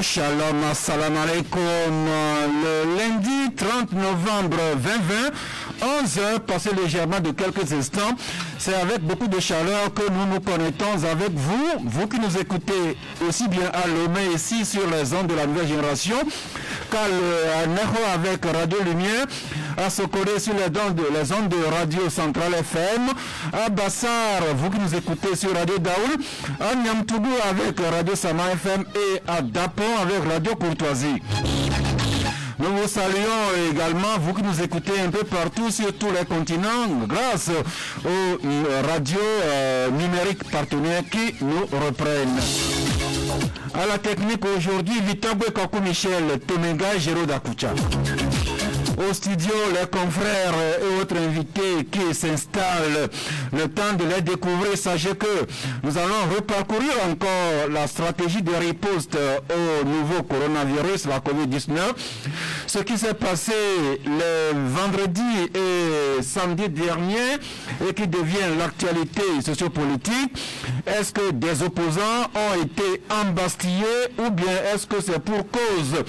Shalom, assalamu alaikum. Le lundi 30 novembre 2020, 11h, passé légèrement de quelques instants, c'est avec beaucoup de chaleur que nous nous connectons avec vous, vous qui nous écoutez aussi bien à Lomé ici sur les ondes de la nouvelle génération, qu'à Neho avec Radio Lumière, à Sokoré sur les ondes de Radio Centrale FM, à Bassar, vous qui nous écoutez sur Radio Daoul, à Niamtougou avec Radio Sama FM et à Dapon avec Radio Courtoisie. Nous vous saluons également, vous qui nous écoutez un peu partout sur tous les continents, grâce aux radios numériques partenaires qui nous reprennent. À la technique aujourd'hui, Vitabwe Kakou Michel, Temenga et Géraud Dakoucha. Au studio, les confrères et autres invités qui s'installent, le temps de les découvrir. Sachez que nous allons reparcourir encore la stratégie de riposte au nouveau coronavirus, la COVID-19. Ce qui s'est passé le vendredi et samedi dernier et qui devient l'actualité sociopolitique. Est-ce que des opposants ont été embastillés ou bien est-ce que c'est pour cause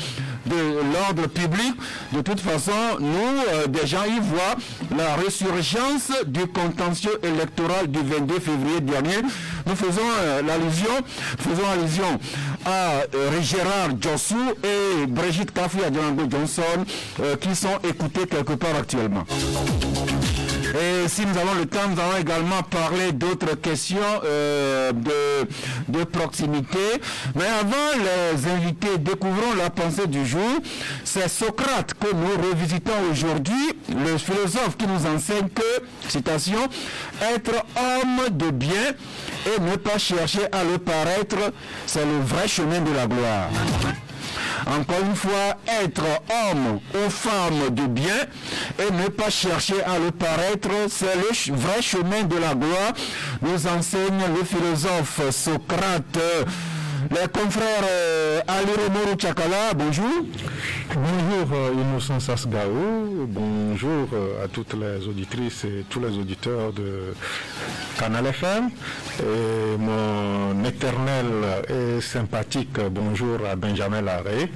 de l'ordre public? De toute façon, nous, des gens y voient la résurgence du contentieux électoral du 22 février dernier. Nous faisons allusion à Gérard Djossou et Brigitte Kafi Adjango Johnson qui sont écoutés quelque part actuellement. Et si nous avons le temps, nous allons également parler d'autres questions de proximité. Mais avant les invités, découvrons la pensée du jour. C'est Socrate que nous revisitons aujourd'hui, le philosophe qui nous enseigne que, citation, être homme de bien et ne pas chercher à le paraître, c'est le vrai chemin de la gloire. Encore une fois, être homme ou femme de bien et ne pas chercher à le paraître, c'est le vrai chemin de la gloire, nous enseigne le philosophe Socrate. Les confrères Ali Romoro Tchakala, bonjour. Bonjour Innocent Sasgao, bonjour à toutes les auditrices et tous les auditeurs de Canal FM. Et mon éternel et sympathique bonjour à Benjamin Larrey,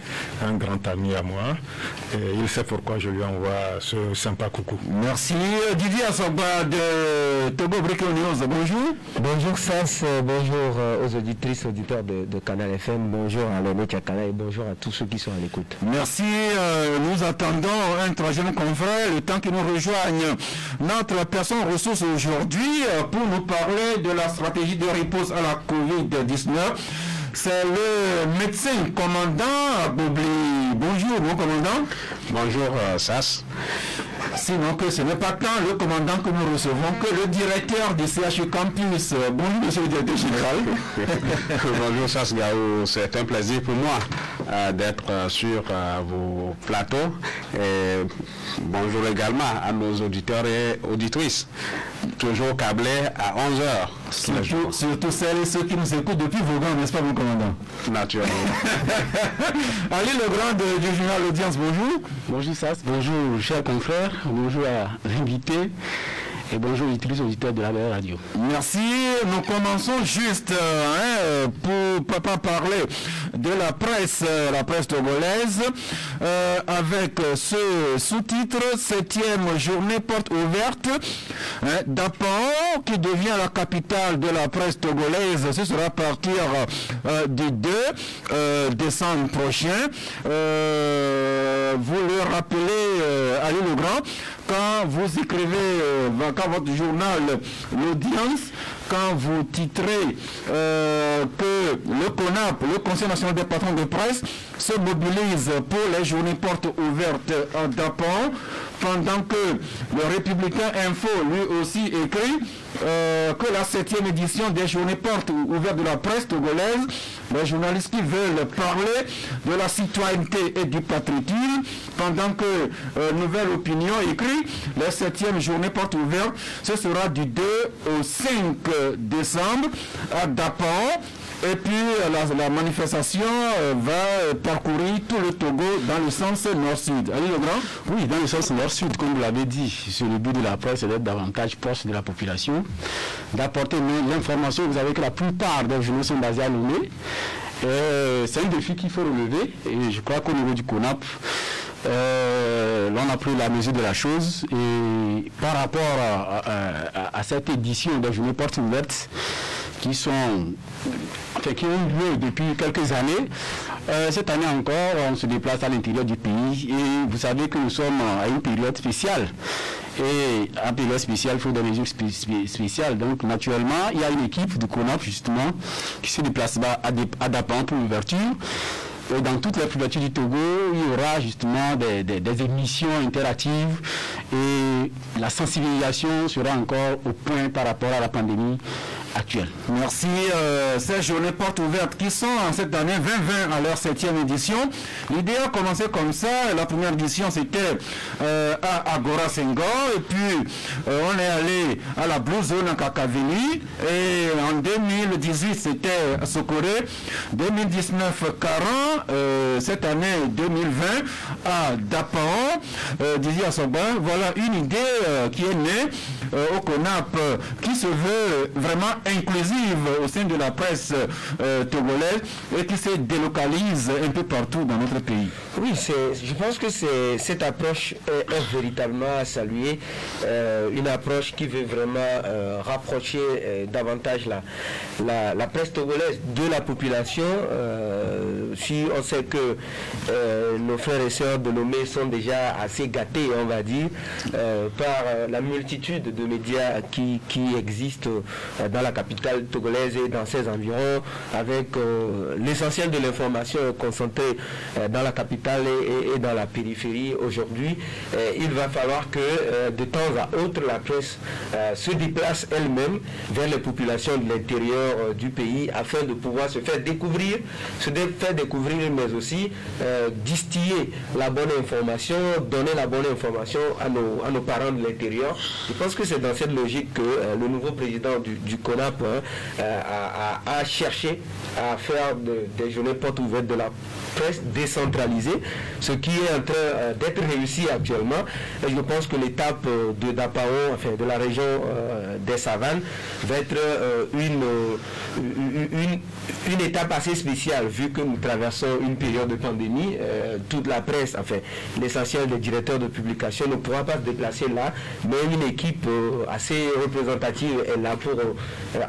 un grand ami à moi. Et il sait pourquoi je lui envoie ce sympa coucou. Merci. Didier Assogba de Togo Brico News, bonjour. Bonjour Sas, bonjour aux auditrices, auditeurs de Canal FM, bonjour à Lomé Tchakala et bonjour à tous ceux qui sont à l'écoute. Merci. Nous attendons un troisième confrère, le temps qu'il nous rejoigne. Notre personne ressource aujourd'hui pour nous parler de la stratégie de riposte à la COVID-19. C'est le médecin commandant Bobli. Bonjour, mon commandant. Bonjour, Sas. Sinon que ce n'est pas tant le commandant que nous recevons que le directeur du CHU Campus. Bonjour, monsieur le directeur général. Bonjour, Sas Gao. C'est un plaisir pour moi d'être sur vos plateaux. Et bonjour également à nos auditeurs et auditrices. Toujours câblés à 11h. Surtout celles et ceux qui nous écoutent depuis Vaughan, n'est-ce pas, mon commandant? Naturellement. Ali Legrand du journal L'Audience, bonjour. Bonjour Sas, bonjour chers confrères, bonjour à l'invité. Et bonjour les auditeurs de la radio. Merci. Nous commençons juste pour pas parler de la presse togolaise, avec ce sous-titre 7e journée porte ouverte d'Apan qui devient la capitale de la presse togolaise. Ce sera à partir du 2 décembre prochain. Vous le rappelez, Ali Legrand, quand vous écrivez, quand votre journal L'Audience, quand vous titrez que le CONAP, le Conseil national des patrons de presse, se mobilise pour les journées portes ouvertes à Dapan, pendant que le Républicain Info lui aussi écrit que la 7e édition des journées portes ouvertes de la presse togolaise, les journalistes qui veulent parler de la citoyenneté et du patriotisme, pendant que Nouvelle Opinion écrit les 7e journées portes ouvertes, ce sera du 2 au 5 décembre à Dapan. Et puis la manifestation va parcourir tout le Togo dans le sens nord-sud. Ali Legrand? Oui, dans le sens nord-sud, comme vous l'avez dit, c'est le but de la presse, c'est d'être davantage proche de la population, d'apporter l'information. Vous savez que la plupart des journaux sont basés à Lomé. C'est un défi qu'il faut relever et je crois qu'au niveau du CONAP, l'on a pris la mesure de la chose et par rapport à cette édition des journées portes ouvertes qui ont lieu depuis quelques années, cette année encore, on se déplace à l'intérieur du pays et vous savez que nous sommes à une période spéciale. Et en période spéciale, il faut des mesures spéciales. Donc, naturellement, il y a une équipe de CONAP, justement, qui se déplacera à Dapan pour l'ouverture. Et dans toutes les préfectures du Togo, il y aura justement des émissions interactives et la sensibilisation sera encore au point par rapport à la pandémie actuelle. Merci. Ces journées portes ouvertes qui sont en cette année 2020 à leur 7e édition. L'idée a commencé comme ça. La première édition c'était à Agora Senghor et puis on est allé à la Blue Zone à Kakaveli et en 2018 c'était à Sokoré, 2019 Caran, cette année 2020 à Dapan, Didier Assoban. Voilà une idée qui est née au CONAP qui se veut vraiment inclusive au sein de la presse togolaise et qui se délocalise un peu partout dans notre pays. Oui, je pense que cette approche est véritablement à saluer, une approche qui veut vraiment rapprocher davantage la presse togolaise de la population. Si on sait que nos frères et sœurs de Lomé sont déjà assez gâtés, on va dire, par la multitude de médias qui existent dans la capitale togolaise et dans ses environs, avec l'essentiel de l'information concentrée dans la capitale et dans la périphérie. Aujourd'hui, il va falloir que de temps à autre la presse se déplace elle-même vers les populations de l'intérieur du pays afin de pouvoir se faire découvrir, mais aussi distiller la bonne information, donner la bonne information à nos parents de l'intérieur. Je pense que c'est dans cette logique que le nouveau président du CONAP a cherché à faire des journées portes ouvertes de la presse décentralisée, ce qui est en train d'être réussi actuellement. Et je pense que l'étape de Dapaon, enfin de la région des Savanes, va être une étape assez spéciale, vu que nous traversons une période de pandémie. Toute la presse, enfin l'essentiel des directeurs de publication ne pourra pas se déplacer là, mais une équipe assez représentative est là pour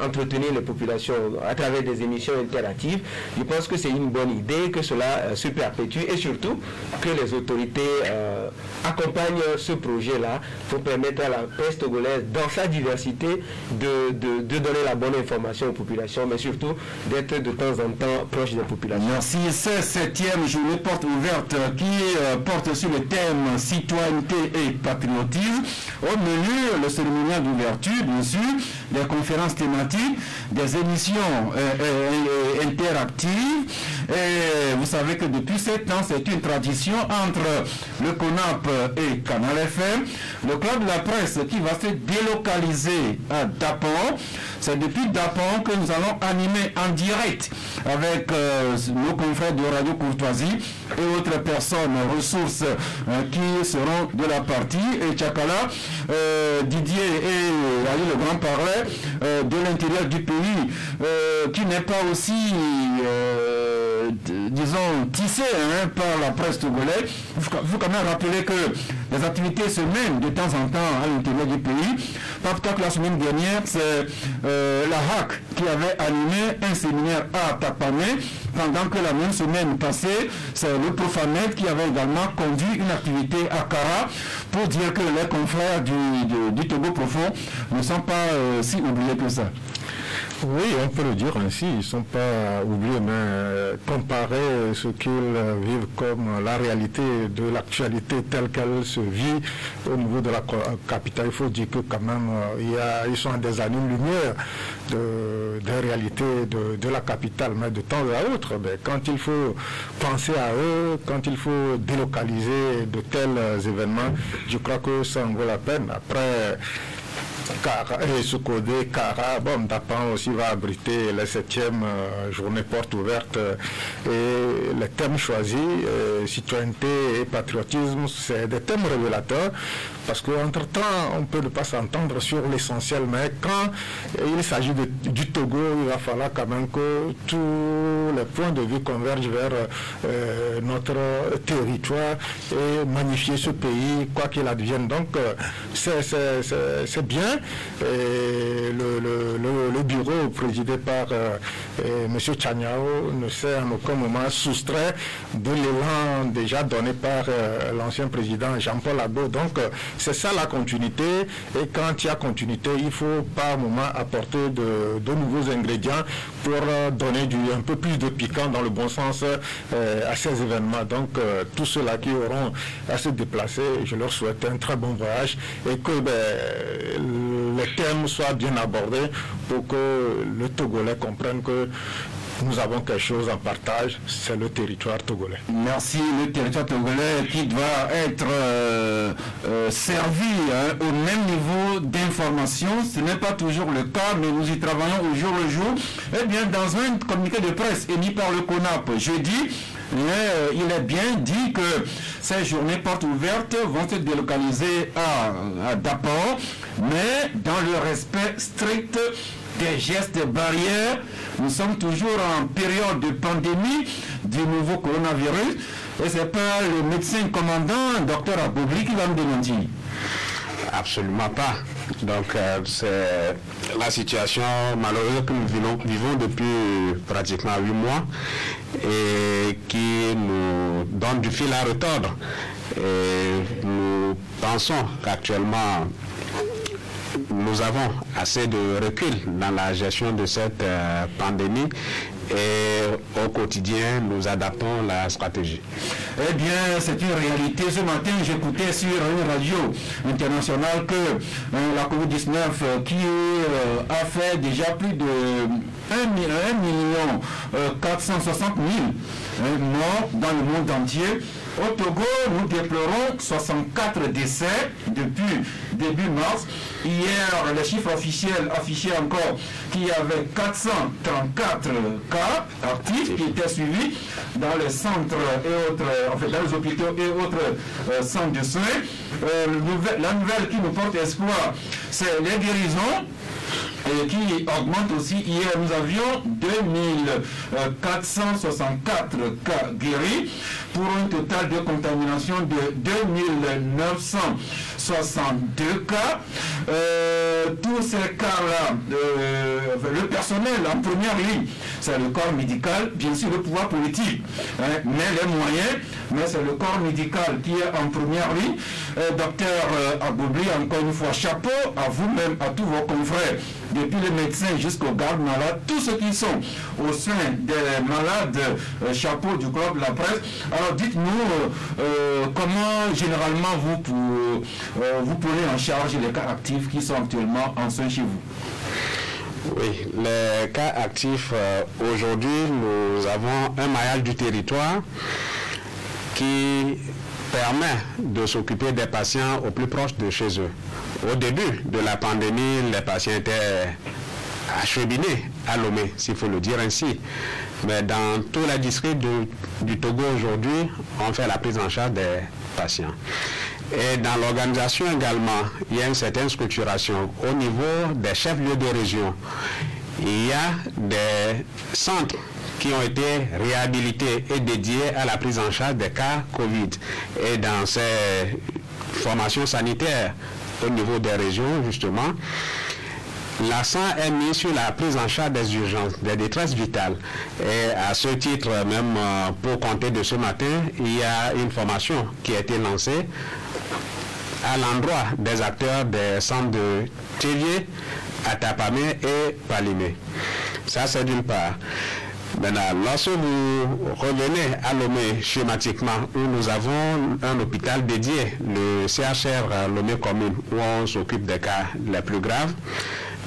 entretenir les populations à travers des émissions interactives. Je pense que c'est une bonne idée, que cela se perpétue et surtout que les autorités accompagnent ce projet-là pour permettre à la presse togolaise, dans sa diversité, de donner la bonne information aux populations, mais surtout d'être de temps en temps proche des populations. Merci. C'est cette 7e journée porte ouverte qui porte sur le thème citoyenneté et patriotisme. Au menu, le cérémonial d'ouverture, bien sûr, des conférences thématiques, des émissions interactives. Et vous savez que depuis 7 ans, c'est une tradition entre le CONAP et Canal FM. Le club de la presse qui va se délocaliser à Dapan. C'est depuis Dapan que nous allons animer en direct avec nos confrères de Radio Courtoisie et autres personnes, ressources qui seront de la partie. Et Tchakala, Didier et Ali le Grand parlaient de l'intérieur du pays qui n'est pas aussi disons tissé par la presse togolaise. Il faut quand même rappeler que les activités se mènent de temps en temps à l'intérieur du pays. Pas plus tard que la semaine dernière, c'est la HAC qui avait animé un séminaire à Tapamé, pendant que la même semaine passée, c'est le Profanet qui avait également conduit une activité à Kara pour dire que les confrères du Togo profond ne sont pas si oubliés que ça. Oui, on peut le dire ainsi, ils ne sont pas oubliés, mais comparer ce qu'ils vivent comme la réalité de l'actualité telle qu'elle se vit au niveau de la capitale, il faut dire que quand même, ils sont à des années-lumière des réalités de la capitale, mais de temps à autre, quand il faut penser à eux, quand il faut délocaliser de tels événements, je crois que ça en vaut la peine. Après, Sokodé, Kara, Dapan aussi va abriter la 7e journée porte ouverte et les thèmes choisis, citoyenneté et patriotisme, c'est des thèmes révélateurs parce qu'entre-temps, on peut ne pas s'entendre sur l'essentiel, mais quand il s'agit du Togo, il va falloir quand même que tous les points de vue convergent vers notre territoire et magnifier ce pays, quoi qu'il advienne. Donc, c'est bien. Et le bureau présidé par M. Tchaniao ne s'est en aucun moment soustrait de l'élan déjà donné par l'ancien président Jean-Paul Agbo. Donc, c'est ça la continuité. Et quand il y a continuité, il faut par moment apporter de nouveaux ingrédients pour donner un peu plus de piquant dans le bon sens à ces événements. Donc, tous ceux-là qui auront à se déplacer, je leur souhaite un très bon voyage et que les thèmes soient bien abordés pour que le Togolais comprenne que nous avons quelque chose en partage, c'est le territoire togolais. Merci, le territoire togolais qui doit être servi au même niveau d'information. Ce n'est pas toujours le cas, mais nous y travaillons au jour le jour. Eh bien, dans un communiqué de presse émis par le CONAP jeudi, il est bien dit que ces journées portes ouvertes vont se délocaliser à Dapor, mais dans le respect strict des gestes barrières. Nous sommes toujours en période de pandémie du nouveau coronavirus et c'est pas le médecin commandant, Dr Abobli, qui va me démentir. Absolument pas. Donc c'est la situation malheureuse que nous vivons depuis pratiquement 8 mois et qui nous donne du fil à retordre. Et nous pensons qu'actuellement nous avons assez de recul dans la gestion de cette pandémie et au quotidien, nous adaptons la stratégie. Eh bien, c'est une réalité. Ce matin, j'écoutais sur une radio internationale que la COVID-19 qui a fait déjà plus de 1,460,000 morts dans le monde entier. Au Togo, nous déplorons 64 décès depuis début mars. Hier, les chiffres officiels affichaient encore qu'il y avait 434 cas actifs qui étaient suivis dans les centres et autres, en fait, dans les hôpitaux et autres centres de soins. La nouvelle qui nous porte espoir, c'est les guérisons. Et qui augmente aussi. Hier, nous avions 2464 cas guéris pour un total de contamination de 2962 cas. Tous ces cas-là, le personnel en première ligne, c'est le corps médical, bien sûr le pouvoir politique, mais les moyens, mais c'est le corps médical qui est en première ligne. Docteur Abobli, encore une fois, chapeau à vous-même, à tous vos confrères, depuis les médecins jusqu'aux gardes malades, tous ceux qui sont au sein des malades, chapeau du corps de la presse. Alors dites-nous comment généralement vous prenez en charge les cas actifs qui sont actuellement en soins chez vous. Oui, les cas actifs, aujourd'hui, nous avons un maillage du territoire qui permet de s'occuper des patients au plus proche de chez eux. Au début de la pandémie, les patients étaient acheminés à Lomé, s'il faut le dire ainsi. Mais dans tous les districts du Togo aujourd'hui, on fait la prise en charge des patients. Et dans l'organisation également, il y a une certaine structuration. Au niveau des chefs-lieux de région, il y a des centres qui ont été réhabilités et dédiés à la prise en charge des cas Covid. Et dans ces formations sanitaires au niveau des régions, justement, l'accent est mis sur la prise en charge des urgences, des détresses vitales. Et à ce titre, même pour compter de ce matin, il y a une formation qui a été lancée à l'endroit des acteurs des centres de Thévié, Atapamé et Palimé. Ça, c'est d'une part. Maintenant, lorsque vous revenez à Lomé schématiquement, où nous avons un hôpital dédié, le CHR Lomé Commune, où on s'occupe des cas les plus graves,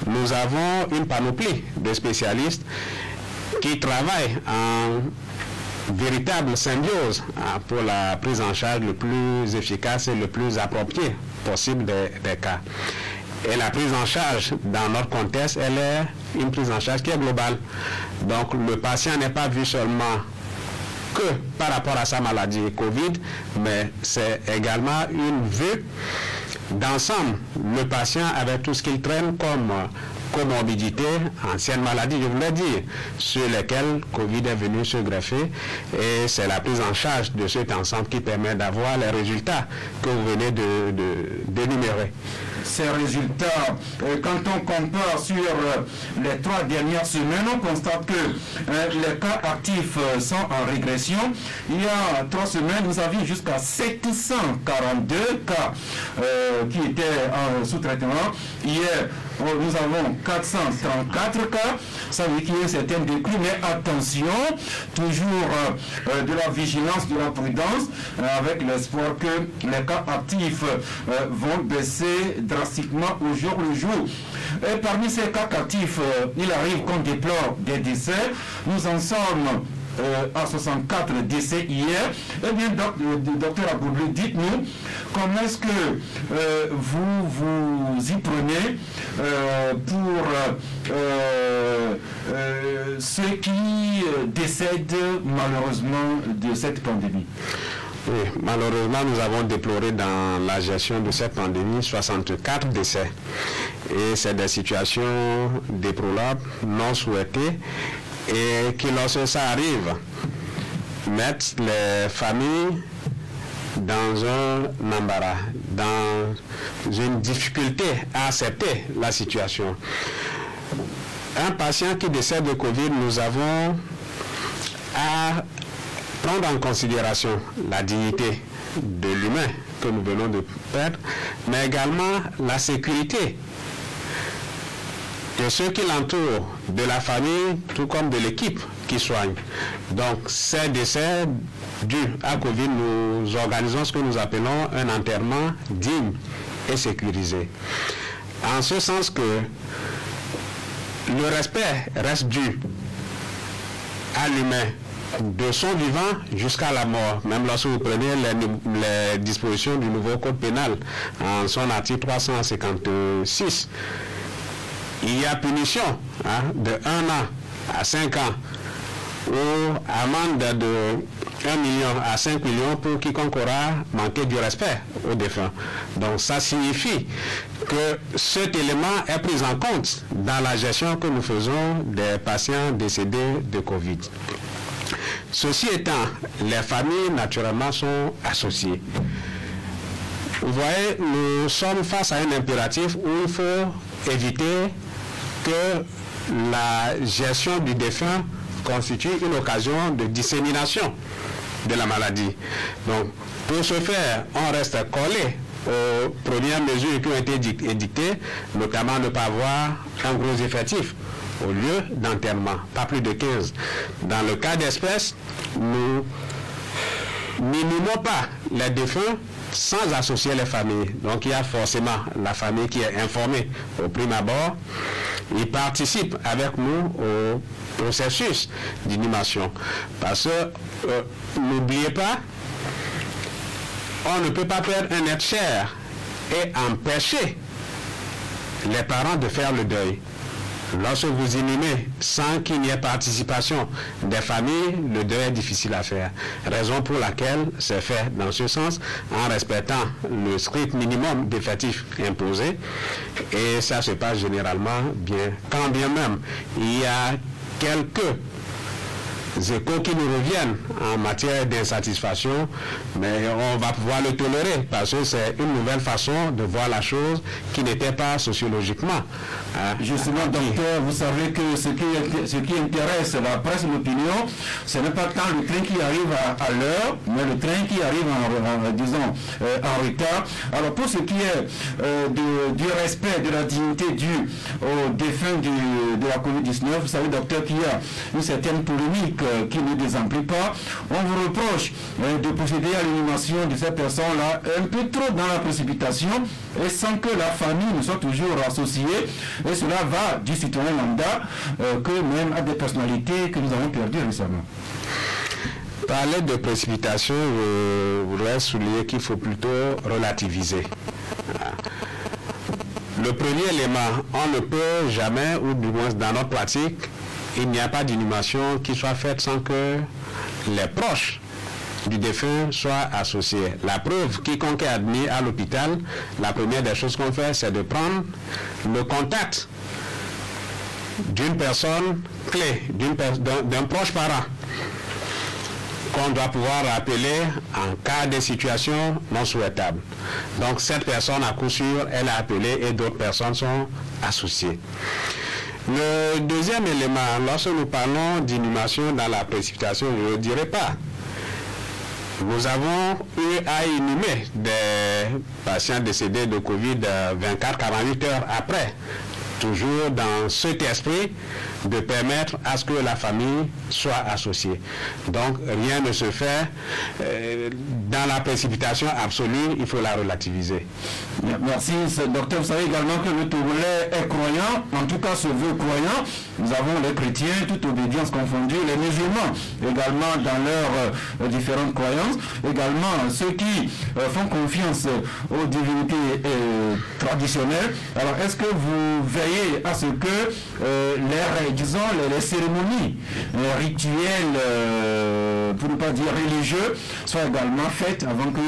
nous avons une panoplie de spécialistes qui travaillent en véritable symbiose pour la prise en charge le plus efficace et le plus approprié possible des cas. Et la prise en charge dans notre contexte, elle est une prise en charge qui est globale. Donc le patient n'est pas vu seulement que par rapport à sa maladie Covid, mais c'est également une vue d'ensemble, le patient avait tout ce qu'il traîne comme comorbidité, ancienne maladie, je voulais dire, sur lesquelles Covid est venu se greffer, et c'est la prise en charge de cet ensemble qui permet d'avoir les résultats que vous venez d'énumérer. Ces résultats, quand on compare sur les 3 dernières semaines, on constate que les cas actifs sont en régression. Il y a 3 semaines, nous avions jusqu'à 742 cas qui étaient sous traitement. Hier, nous avons 434 cas. Ça veut dire qu'il y a un certain déclin, mais attention, toujours de la vigilance, de la prudence, avec l'espoir que les cas actifs vont baisser drastiquement au jour le jour. Et parmi ces cas actifs, il arrive qu'on déplore des décès. Nous en sommes à 64 décès hier. Eh bien, docteur Aboubli, dites-nous, comment est-ce que vous y prenez pour ceux qui décèdent malheureusement de cette pandémie? Oui, malheureusement, nous avons déploré dans la gestion de cette pandémie 64 décès. Et c'est des situations déplorables, non souhaitées, et qui, lorsque ça arrive, mettent les familles dans un embarras, dans une difficulté à accepter la situation. Un patient qui décède de Covid, nous avons à prendre en considération la dignité de l'humain que nous venons de perdre, mais également la sécurité de ceux qui l'entourent, de la famille, tout comme de l'équipe qui soigne. Donc, ces décès dus à Covid, nous organisons ce que nous appelons un enterrement digne et sécurisé. En ce sens que le respect reste dû à l'humain, de son vivant jusqu'à la mort. Même lorsque vous prenez les dispositions du nouveau code pénal, en son article 356, il y a punition de 1 an à 5 ans ou amende de 1 million à 5 millions pour quiconque aura manqué du respect aux défunts. Donc ça signifie que cet élément est pris en compte dans la gestion que nous faisons des patients décédés de Covid. Ceci étant, les familles naturellement sont associées. Vous voyez, nous sommes face à un impératif où il faut éviter que la gestion du défunt constitue une occasion de dissémination de la maladie. Donc, pour ce faire, on reste collé aux premières mesures qui ont été édictées, notamment ne pas avoir un gros effectif au lieu d'enterrement, pas plus de 15. Dans le cas d'espèce, nous n'inhumons pas les défunts sans associer les familles. Donc il y a forcément la famille qui est informée au prime abord. Ils participent avec nous au processus d'inhumation. Parce que, n'oubliez pas, on ne peut pas perdre un être cher et empêcher les parents de faire le deuil. Lorsque vous inhumez sans qu'il n'y ait participation des familles, le deuil est difficile à faire. Raison pour laquelle c'est fait dans ce sens, en respectant le strict minimum d'effectifs imposé. Et ça se passe généralement bien. Quand bien même il y a quelques échos qui nous reviennent en matière d'insatisfaction, mais on va pouvoir le tolérer parce que c'est une nouvelle façon de voir la chose qui n'était pas sociologiquement. Justement, docteur, vous savez que ce qui intéresse la presse et l'opinion, ce n'est pas tant le train qui arrive à l'heure, mais le train qui arrive en retard. Alors pour ce qui est du respect de la dignité due aux défunts de la COVID-19, vous savez, docteur, qu'il y a une certaine polémique qui ne désemplit pas. On vous reproche de procéder à l'inhumation de ces personnes-là un peu trop dans la précipitation et sans que la famille ne soit toujours associée. Et cela va du citoyen lambda que même à des personnalités que nous avons perdues récemment. Parler de précipitation, je voudrais souligner qu'il faut plutôt relativiser. Le premier élément, on ne peut jamais, ou du moins dans notre pratique, il n'y a pas d'inhumation qui soit faite sans que les proches du défunt soit associé. La preuve, quiconque est admis à l'hôpital, la première des choses qu'on fait, c'est de prendre le contact d'une personne clé, d'un proche parent, qu'on doit pouvoir appeler en cas de situation non souhaitable. Donc cette personne, à coup sûr, elle est appelée et d'autres personnes sont associées. Le deuxième élément, lorsque nous parlons d'inhumation dans la précipitation, je ne dirais pas. Nous avons eu à inhumer des patients décédés de Covid 24-48 heures après, toujours dans cet esprit de permettre à ce que la famille soit associée. Donc rien ne se fait dans la précipitation absolue, il faut la relativiser. Merci, docteur. Vous savez également que le Togolais est croyant, en tout cas se veut croyant. Nous avons les chrétiens, toute obédience confondue, les musulmans également dans leurs différentes croyances, également ceux qui font confiance aux divinités traditionnelles. Alors est-ce que vous veillez à ce que les cérémonies rituelles, pour ne pas dire religieux, soient également faites avant que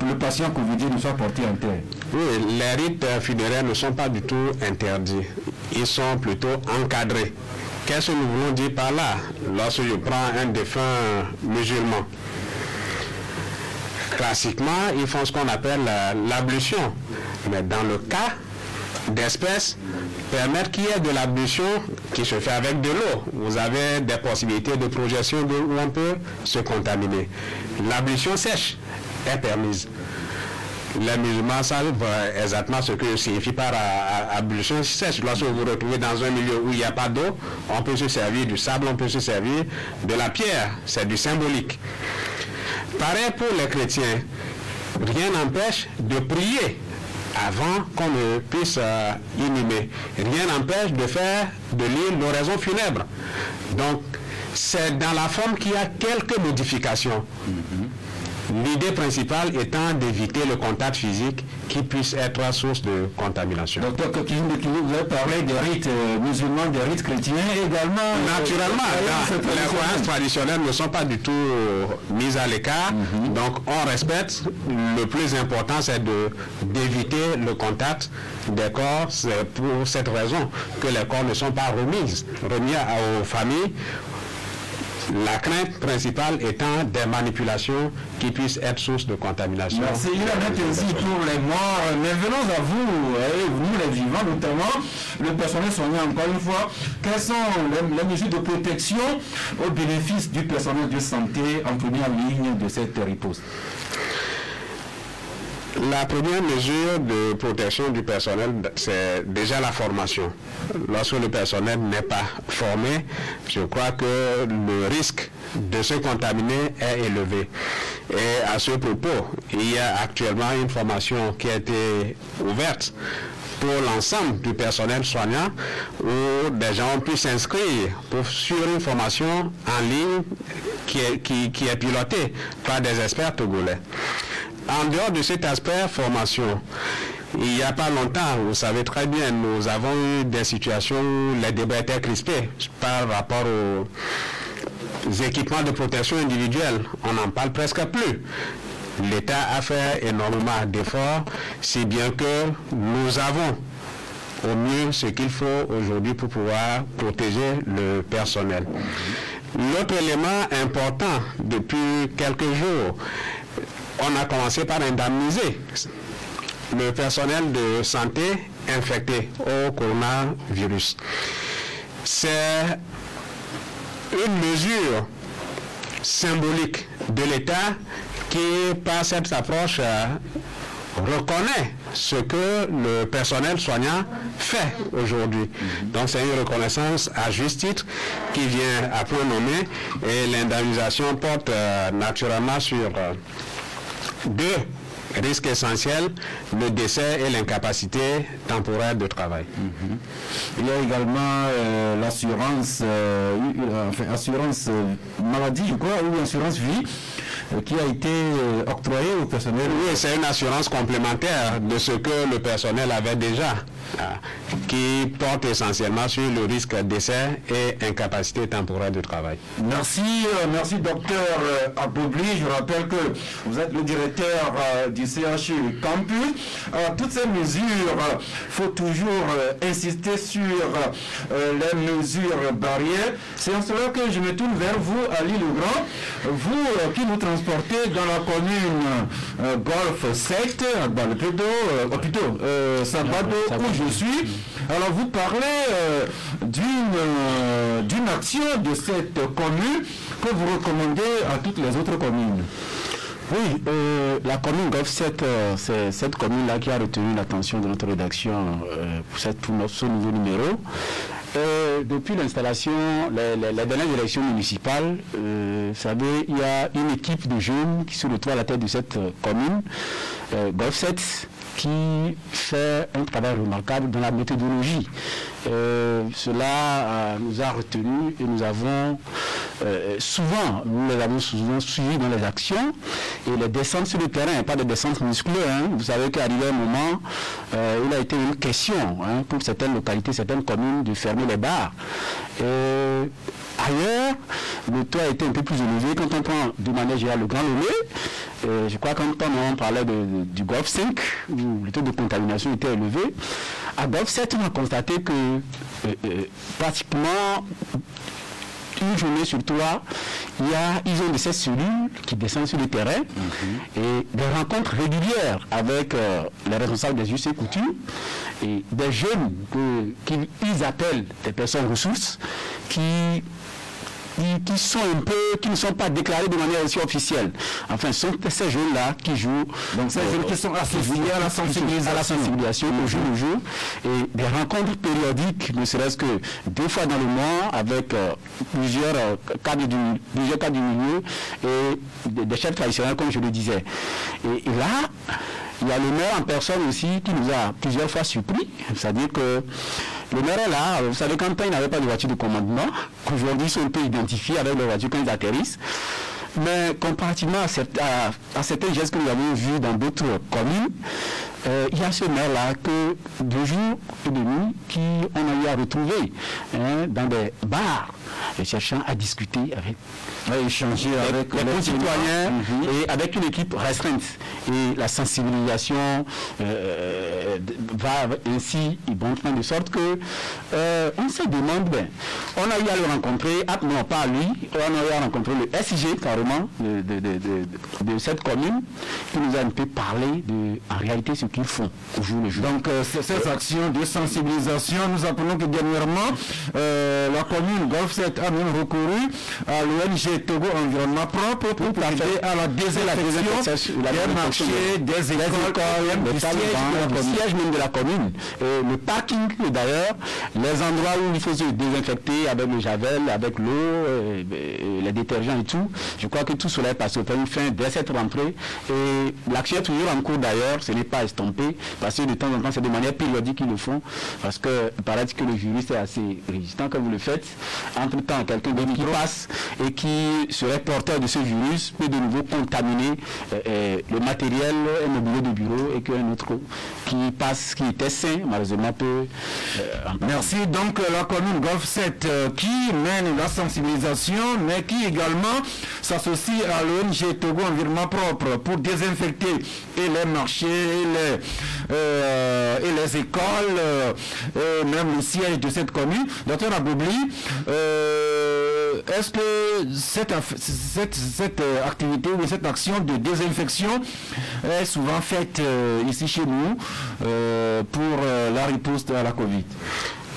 le patient covidien ne soit porté en terre? Oui, les rites funéraires ne sont pas du tout interdits. Ils sont plutôt encadrés. Qu'est-ce que nous voulons dire par là? Lorsque je prends un défunt musulman, classiquement, ils font ce qu'on appelle l'ablution. Mais dans le cas d'espèces, permettre qu'il y ait de l'ablution qui se fait avec de l'eau. Vous avez des possibilités de projection d'eau où on peut se contaminer. L'ablution sèche est permise. Les musulmans savent exactement ce que signifie par ablution sèche. Lorsque vous vous retrouvez dans un milieu où il n'y a pas d'eau, on peut se servir du sable, on peut se servir de la pierre. C'est du symbolique. Pareil pour les chrétiens. Rien n'empêche de prier avant qu'on ne puisse inhumer. Rien n'empêche de lire l'oraison funèbre. Donc, c'est dans la forme qu'il y a quelques modifications. L'idée principale étant d'éviter le contact physique qui puisse être source de contamination. Docteur Kokine, vous avez parlé des rites musulmans, des rites chrétiens également. Naturellement, les croyances traditionnelles ne sont pas du tout mises à l'écart. Donc on respecte. Le plus important, c'est d'éviter le contact des corps. C'est pour cette raison que les corps ne sont pas remis aux familles. La crainte principale étant des manipulations qui puissent être source de contamination. Merci. Il en est ainsi pour les morts. Mais venons à vous, nous les vivants, notamment le personnel soignant, encore une fois. Quelles sont les mesures de protection au bénéfice du personnel de santé en première ligne de cette riposte? La première mesure de protection du personnel, c'est déjà la formation. Lorsque le personnel n'est pas formé, je crois que le risque de se contaminer est élevé. Et à ce propos, il y a actuellement une formation qui a été ouverte pour l'ensemble du personnel soignant où des gens ont pu s'inscrire sur une formation en ligne qui est pilotée par des experts togolais. En dehors de cet aspect formation, il n'y a pas longtemps, vous savez très bien, nous avons eu des situations où les débats étaient crispés par rapport aux équipements de protection individuelle. On n'en parle presque plus. L'État a fait énormément d'efforts, si bien que nous avons au mieux ce qu'il faut aujourd'hui pour pouvoir protéger le personnel. L'autre élément important depuis quelques jours, on a commencé par indemniser le personnel de santé infecté au coronavirus. C'est une mesure symbolique de l'État qui, par cette approche, reconnaît ce que le personnel soignant fait aujourd'hui. Donc c'est une reconnaissance à juste titre qui vient à point nommé et l'indemnisation porte naturellement sur deux risques essentiels, le décès et l'incapacité temporaire de travail. Il y a également l'assurance assurance maladie, je crois, ou assurance vie. qui a été octroyée au personnel. Oui, c'est une assurance complémentaire de ce que le personnel avait déjà, qui porte essentiellement sur le risque d'essai et incapacité temporaire de travail. Merci, merci docteur Abobli. Je rappelle que vous êtes le directeur du CHU Campus. Toutes ces mesures, il faut toujours insister sur les mesures barrières. C'est en cela que je me tourne vers vous, Ali Legrand. Vous qui nous transportez dans la commune Golfe 7, plutôt Sabado, où je suis. Alors vous parlez d'une action de cette commune que vous recommandez à toutes les autres communes. Oui, la commune Golfe 7, c'est cette commune-là qui a retenu l'attention de notre rédaction pour ce nouveau numéro. Depuis l'installation, les dernières élections municipales, vous savez, il y a une équipe de jeunes qui se retrouve à la tête de cette commune, Golfe 7, qui fait un travail remarquable dans la méthodologie. Cela nous a retenus et nous les avons souvent suivis dans les actions et les descentes sur le terrain, pas de descentes musclées. Vous savez qu'arrivé un moment, il a été une question pour certaines localités, certaines communes de fermer les bars. Ailleurs, le taux a été un peu plus élevé. Quand on prend de manière générale le Grand Lomé, je crois que quand on parlait du Golfe 5, où le taux de contamination était élevé, à Golfe 7, on a constaté que pratiquement une journée sur 3, ils ont de ces cellules qui descendent sur le terrain et des rencontres régulières avec les responsables des us et coutumes et des jeunes qu'ils appellent des personnes ressources qui sont un peu, qui ne sont pas déclarés de manière aussi officielle. Enfin, ce sont ces jeunes-là qui jouent. Donc, ces jeunes qui sont associés à la sensibilisation au jour le jour et des rencontres périodiques, ne serait-ce que 2 fois dans le mois avec plusieurs cadres du milieu et des chefs traditionnels, comme je le disais. Et là, il y a le maire en personne aussi qui nous a plusieurs fois surpris. C'est-à-dire que le maire est là. Vous savez, quand il n'avait pas de voiture de commandement, aujourd'hui ils sont un peu identifiés avec leur voiture quand ils atterrissent. Mais comparativement à certains gestes que nous avons vus dans d'autres communes, il y a ce maire-là que 2 jours et demi qu'on a eu à retrouver dans des bars, cherchant à discuter avec échanger avec les concitoyens et avec une équipe restreinte. Et la sensibilisation va ainsi bon train, de sorte que on se demande, on a eu à le rencontrer, non pas à lui, on a eu à rencontrer le SIG carrément de cette commune qui nous a un peu parlé de en réalité ce qu'ils font au jour le jour. Donc ces actions de sensibilisation, nous apprenons que dernièrement la commune Golfe 7 a même recouru à l'ONG Togo Environnement Propre pour procéder à la désinfection des marchés, des écoles, du siège même de la commune. Le parking d'ailleurs, les endroits où il faut se désinfecter avec le javel, avec l'eau, les détergents et tout. Je crois que tout cela est passé au fin dès cette rentrée. Et l'action est toujours en cours d'ailleurs, ce n'est pas estompé, parce que de temps en temps, c'est de manière périodique qu'ils le font, parce que il paraît que le virus est assez résistant quand vous le faites. Entre-temps, quelqu'un qui passe et qui serait porteur de ce virus peut de nouveau contaminer le matériel immobilier de bureau et qu'un autre qui passe, qui était sain, malheureusement peut... Merci. Donc la commune Golfe 7 qui mène la sensibilisation, mais qui également s'associe à l'ONG Togo Environnement Propre pour désinfecter et les marchés et les écoles et même le siège de cette commune. Docteur Abobli, est-ce que cette activité ou cette action de désinfection est souvent faite ici chez nous pour la riposte à la Covid?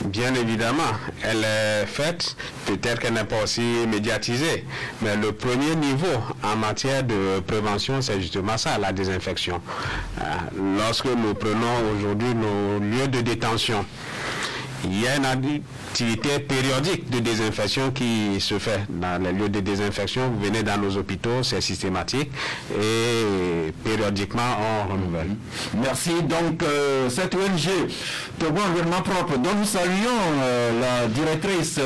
Bien évidemment, elle est faite, peut-être qu'elle n'est pas aussi médiatisée, mais le premier niveau en matière de prévention, c'est justement ça, la désinfection. Lorsque nous prenons aujourd'hui nos lieux de détention, il y a une activité périodique de désinfection qui se fait dans les lieux de désinfection. Vous venez dans nos hôpitaux, c'est systématique et périodiquement on renouvelle. Merci. Donc cette ONG Togo Environnement Propre, dont nous saluons la directrice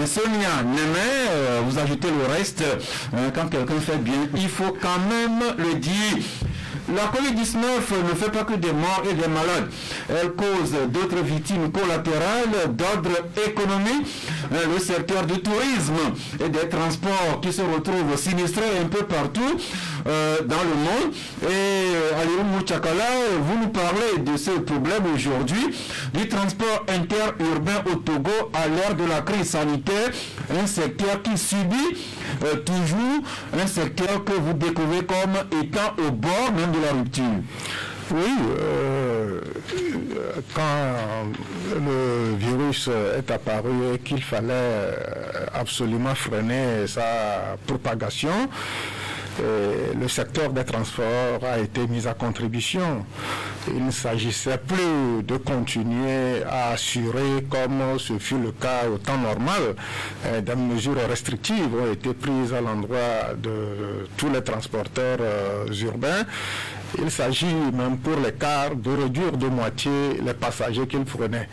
Sonia Némé, vous ajoutez le reste, quand quelqu'un fait bien, il faut quand même le dire. La Covid-19 ne fait pas que des morts et des malades. Elle cause d'autres victimes collatérales d'ordre économique. Le secteur du tourisme et des transports qui se retrouvent sinistrés un peu partout dans le monde. Et Alirou Mouchakala, vous nous parlez de ce problème aujourd'hui du transport interurbain au Togo à l'ère de la crise sanitaire. Un secteur qui subit toujours, un secteur que vous découvrez comme étant au bord même de la rupture. Oui, quand le virus est apparu et qu'il fallait absolument freiner sa propagation, le secteur des transports a été mis à contribution. Il ne s'agissait plus de continuer à assurer, comme ce fut le cas au temps normal, des mesures restrictives ont été prises à l'endroit de tous les transporteurs urbains. Il s'agit même pour les cars de réduire de moitié les passagers qu'ils prenaient.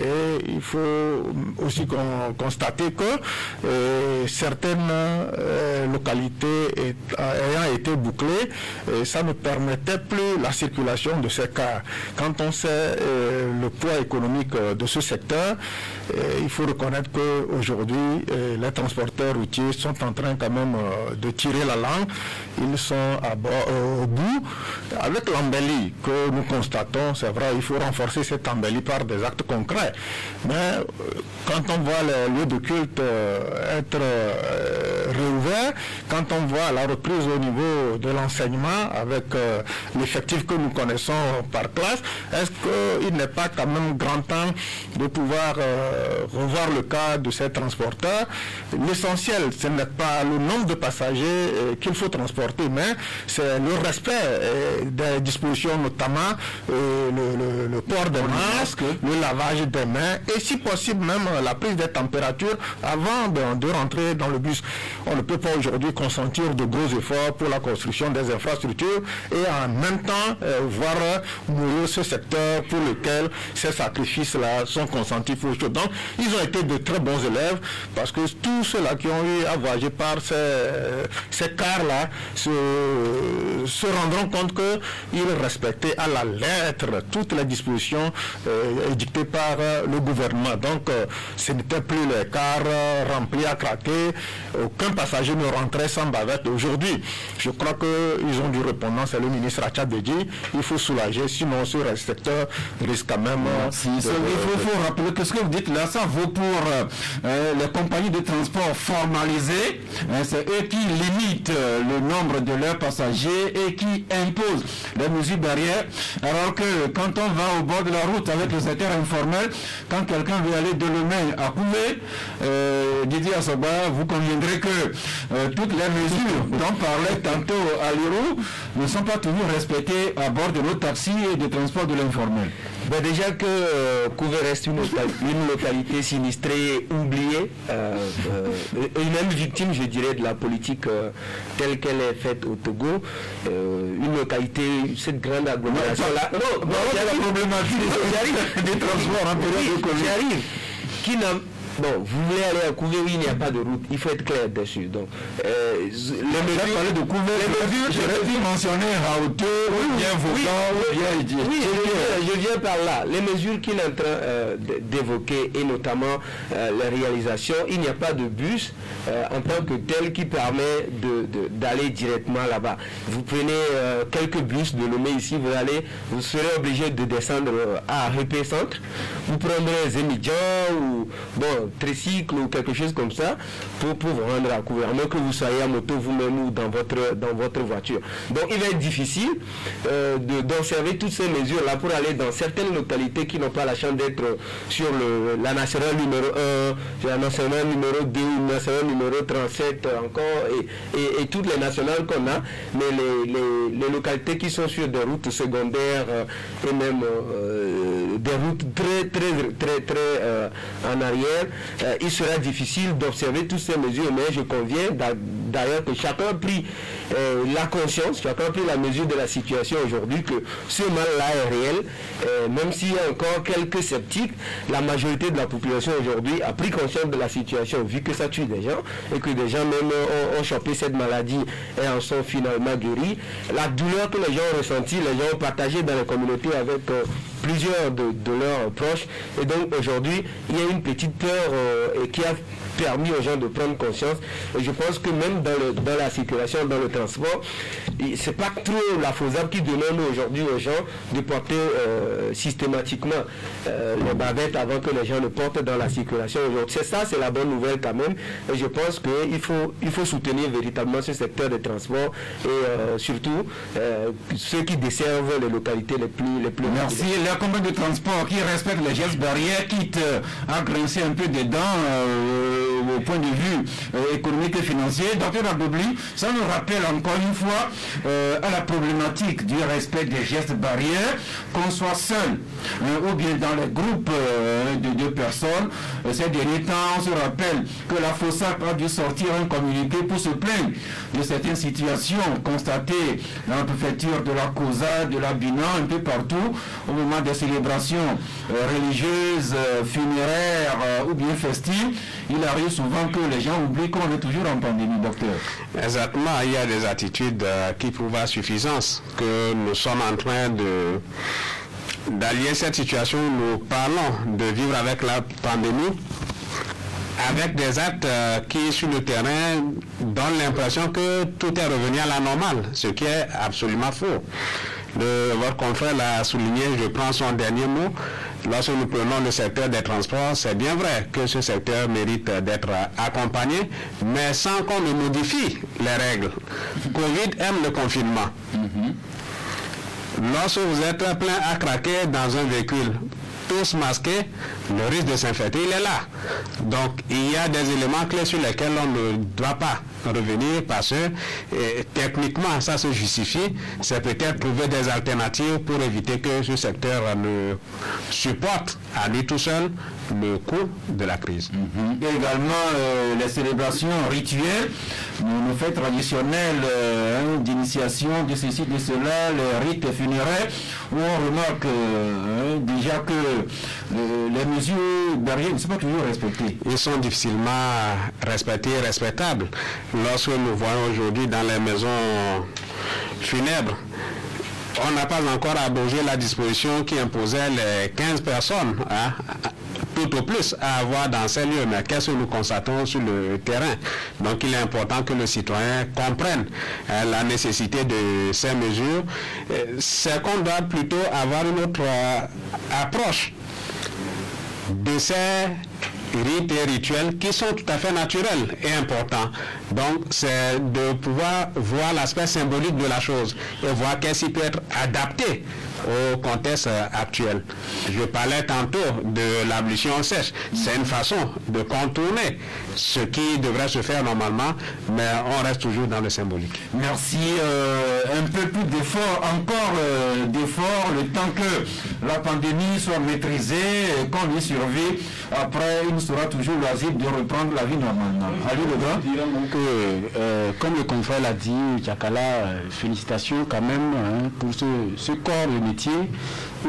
Et il faut aussi constater que certaines localités ayant été bouclées, ça ne permettait plus la circulation de ces cars. Quand on sait le poids économique de ce secteur, il faut reconnaître qu'aujourd'hui, les transporteurs routiers sont en train quand même de tirer la langue. Ils sont au bout. Avec l'embellie que nous constatons, c'est vrai, il faut renforcer cette embellie par des actes concrets. Mais quand on voit les lieux de culte être réouverts, quand on voit la reprise au niveau de l'enseignement avec l'effectif que nous connaissons par classe, est-ce qu'il n'est pas quand même grand temps de pouvoir revoir le cas de ces transporteurs? L'essentiel, ce n'est pas le nombre de passagers qu'il faut transporter, mais c'est le respect des dispositions, notamment le port des masques, le lavage des mains et si possible même la prise des températures avant de rentrer dans le bus. On ne peut pas aujourd'hui consentir de gros efforts pour la construction des infrastructures et en même temps voir mourir ce secteur pour lequel ces sacrifices-là sont consentis pour autre. Donc ils ont été de très bons élèves parce que tous ceux-là qui ont eu à voyager par ces cars-là se rendront compte qu'ils respectaient à la lettre toutes les dispositions édictées par le gouvernement. Donc ce n'était plus les cars remplis à craquer, aucun passager ne rentrait sans bavette. Aujourd'hui, je crois qu'ils ont dû répondre, c'est le ministre Achadedji, il faut soulager, sinon ce secteur risque quand même... Il faut rappeler que ce que vous dites là, ça vaut pour les compagnies de transport formalisées, c'est eux qui limitent le nombre de leurs passagers et qui imposent les mesures barrières, alors que quand on va au bord de la route avec le secteur informel, quand quelqu'un veut aller de Lomé à Kouvé, Didier Assoba, vous conviendrez que toutes les mesures dont parlait tantôt Alirou ne sont pas toujours respectées à bord de nos taxis et de transport de l'informel. Ben déjà que Kouvé reste une localité sinistrée, oubliée, et même victime, je dirais, de la politique telle qu'elle est faite au Togo. Une localité, cette grande agglomération-là... Non, il y a la problématique des transports en période de Covid. J'arrive. Qui n'a... Bon, vous voulez aller à Kouvé, oui, il n'y a pas de route, il faut être clair dessus. Donc, les mesures de Kouvé, je vais mentionner à hauteur, je viens par là. Les mesures qu'il est en train d'évoquer, et notamment les réalisations, il n'y a pas de bus en tant que tel qui permet d'aller directement là-bas. Vous prenez quelques bus de Lomé ici, vous serez obligé de descendre à Répé Centre, vous prendrez Zémidjan ou bon. tricycle ou quelque chose comme ça pour vous rendre à couvert, à moins que vous soyez à moto vous-même ou dans votre voiture. Donc il va être difficile d'observer toutes ces mesures-là pour aller dans certaines localités qui n'ont pas la chance d'être sur la nationale numéro 1, la nationale numéro 2, la nationale numéro 37 encore, et toutes les nationales qu'on a, mais les localités qui sont sur des routes secondaires et même des routes très en arrière, il sera difficile d'observer toutes ces mesures, mais je conviens d'ailleurs que chacun a pris la conscience, chacun a pris la mesure de la situation aujourd'hui, que ce mal-là est réel, même s'il y a encore quelques sceptiques, la majorité de la population aujourd'hui a pris conscience de la situation, vu que ça tue des gens, et que des gens même ont chopé cette maladie et en sont finalement guéris. La douleur que les gens ont ressentie, les gens ont partagé dans les communautés avec plusieurs de leurs proches, et donc aujourd'hui il y a une petite peur qui a permis aux gens de prendre conscience, et je pense que même dans la circulation, dans le transport, c'est pas trop la faisable qui demande aujourd'hui aux gens de porter systématiquement les bavettes avant que les gens ne portent dans la circulation aujourd'hui. C'est ça, c'est la bonne nouvelle quand même, et je pense qu'il faut soutenir véritablement ce secteur de transport, et surtout ceux qui desservent les localités les plus Merci. La compagnie de transport qui respecte les gestes barrières, quitte à grincer un peu des dents au point de vue économique et financier. Docteur Abdoubli, ça nous rappelle encore une fois à la problématique du respect des gestes barrières, qu'on soit seul ou bien dans les groupes de 2 personnes. Ces derniers temps, on se rappelle que la FOSAP a dû sortir un communiqué pour se plaindre de certaines situations constatées dans la préfecture de la Kosa, de la Binan, un peu partout, au moment des célébrations religieuses, funéraires ou bien festives. Il arrive souvent que les gens oublient qu'on est toujours en pandémie, docteur. Exactement, il y a des attitudes qui prouvent à suffisance que nous sommes en train d'allier cette situation où nous parlons de vivre avec la pandémie avec des actes qui, sur le terrain, donnent l'impression que tout est revenu à la normale, ce qui est absolument faux. Votre confrère l'a souligné, je prends son dernier mot. Lorsque nous prenons le secteur des transports, c'est bien vrai que ce secteur mérite d'être accompagné, mais sans qu'on ne modifie les règles. Covid aime le confinement. Lorsque vous êtes plein à craquer dans un véhicule, tous masqués, le risque de s'infecter, il est là. Donc, il y a des éléments clés sur lesquels on ne doit pas revenir parce que techniquement, ça se justifie. C'est peut-être trouver des alternatives pour éviter que ce secteur ne supporte à lui tout seul le coût de la crise. Il y a également les célébrations rituelles, nos fêtes traditionnelles d'initiation de ceci, de cela, les rites funéraires, où on remarque déjà que les mesures barrières ne sont pas toujours respectées. Ils sont difficilement respectés et respectables. Lorsque nous voyons aujourd'hui dans les maisons funèbres, on n'a pas encore abrogé la disposition qui imposait les 15 personnes, tout au plus, à avoir dans ces lieux. Mais qu'est-ce que nous constatons sur le terrain? Donc il est important que le citoyen comprenne la nécessité de ces mesures. C'est qu'on doit plutôt avoir une autre approche de ces rites et rituels qui sont tout à fait naturels et importants. Donc c'est de pouvoir voir l'aspect symbolique de la chose et voir qu'est-ce qui peut être adapté au contexte actuel. Je parlais tantôt de l'ablution sèche. C'est une façon de contourner ce qui devrait se faire normalement, mais on reste toujours dans le symbolique. Merci. Un peu plus d'efforts, encore d'efforts, le temps que la pandémie soit maîtrisée, qu'on y survit. Après, il nous sera toujours loisible de reprendre la vie normalement. Allez, le grand. Comme le confrère l'a dit, Tchakala, félicitations quand même pour ce corps de métier où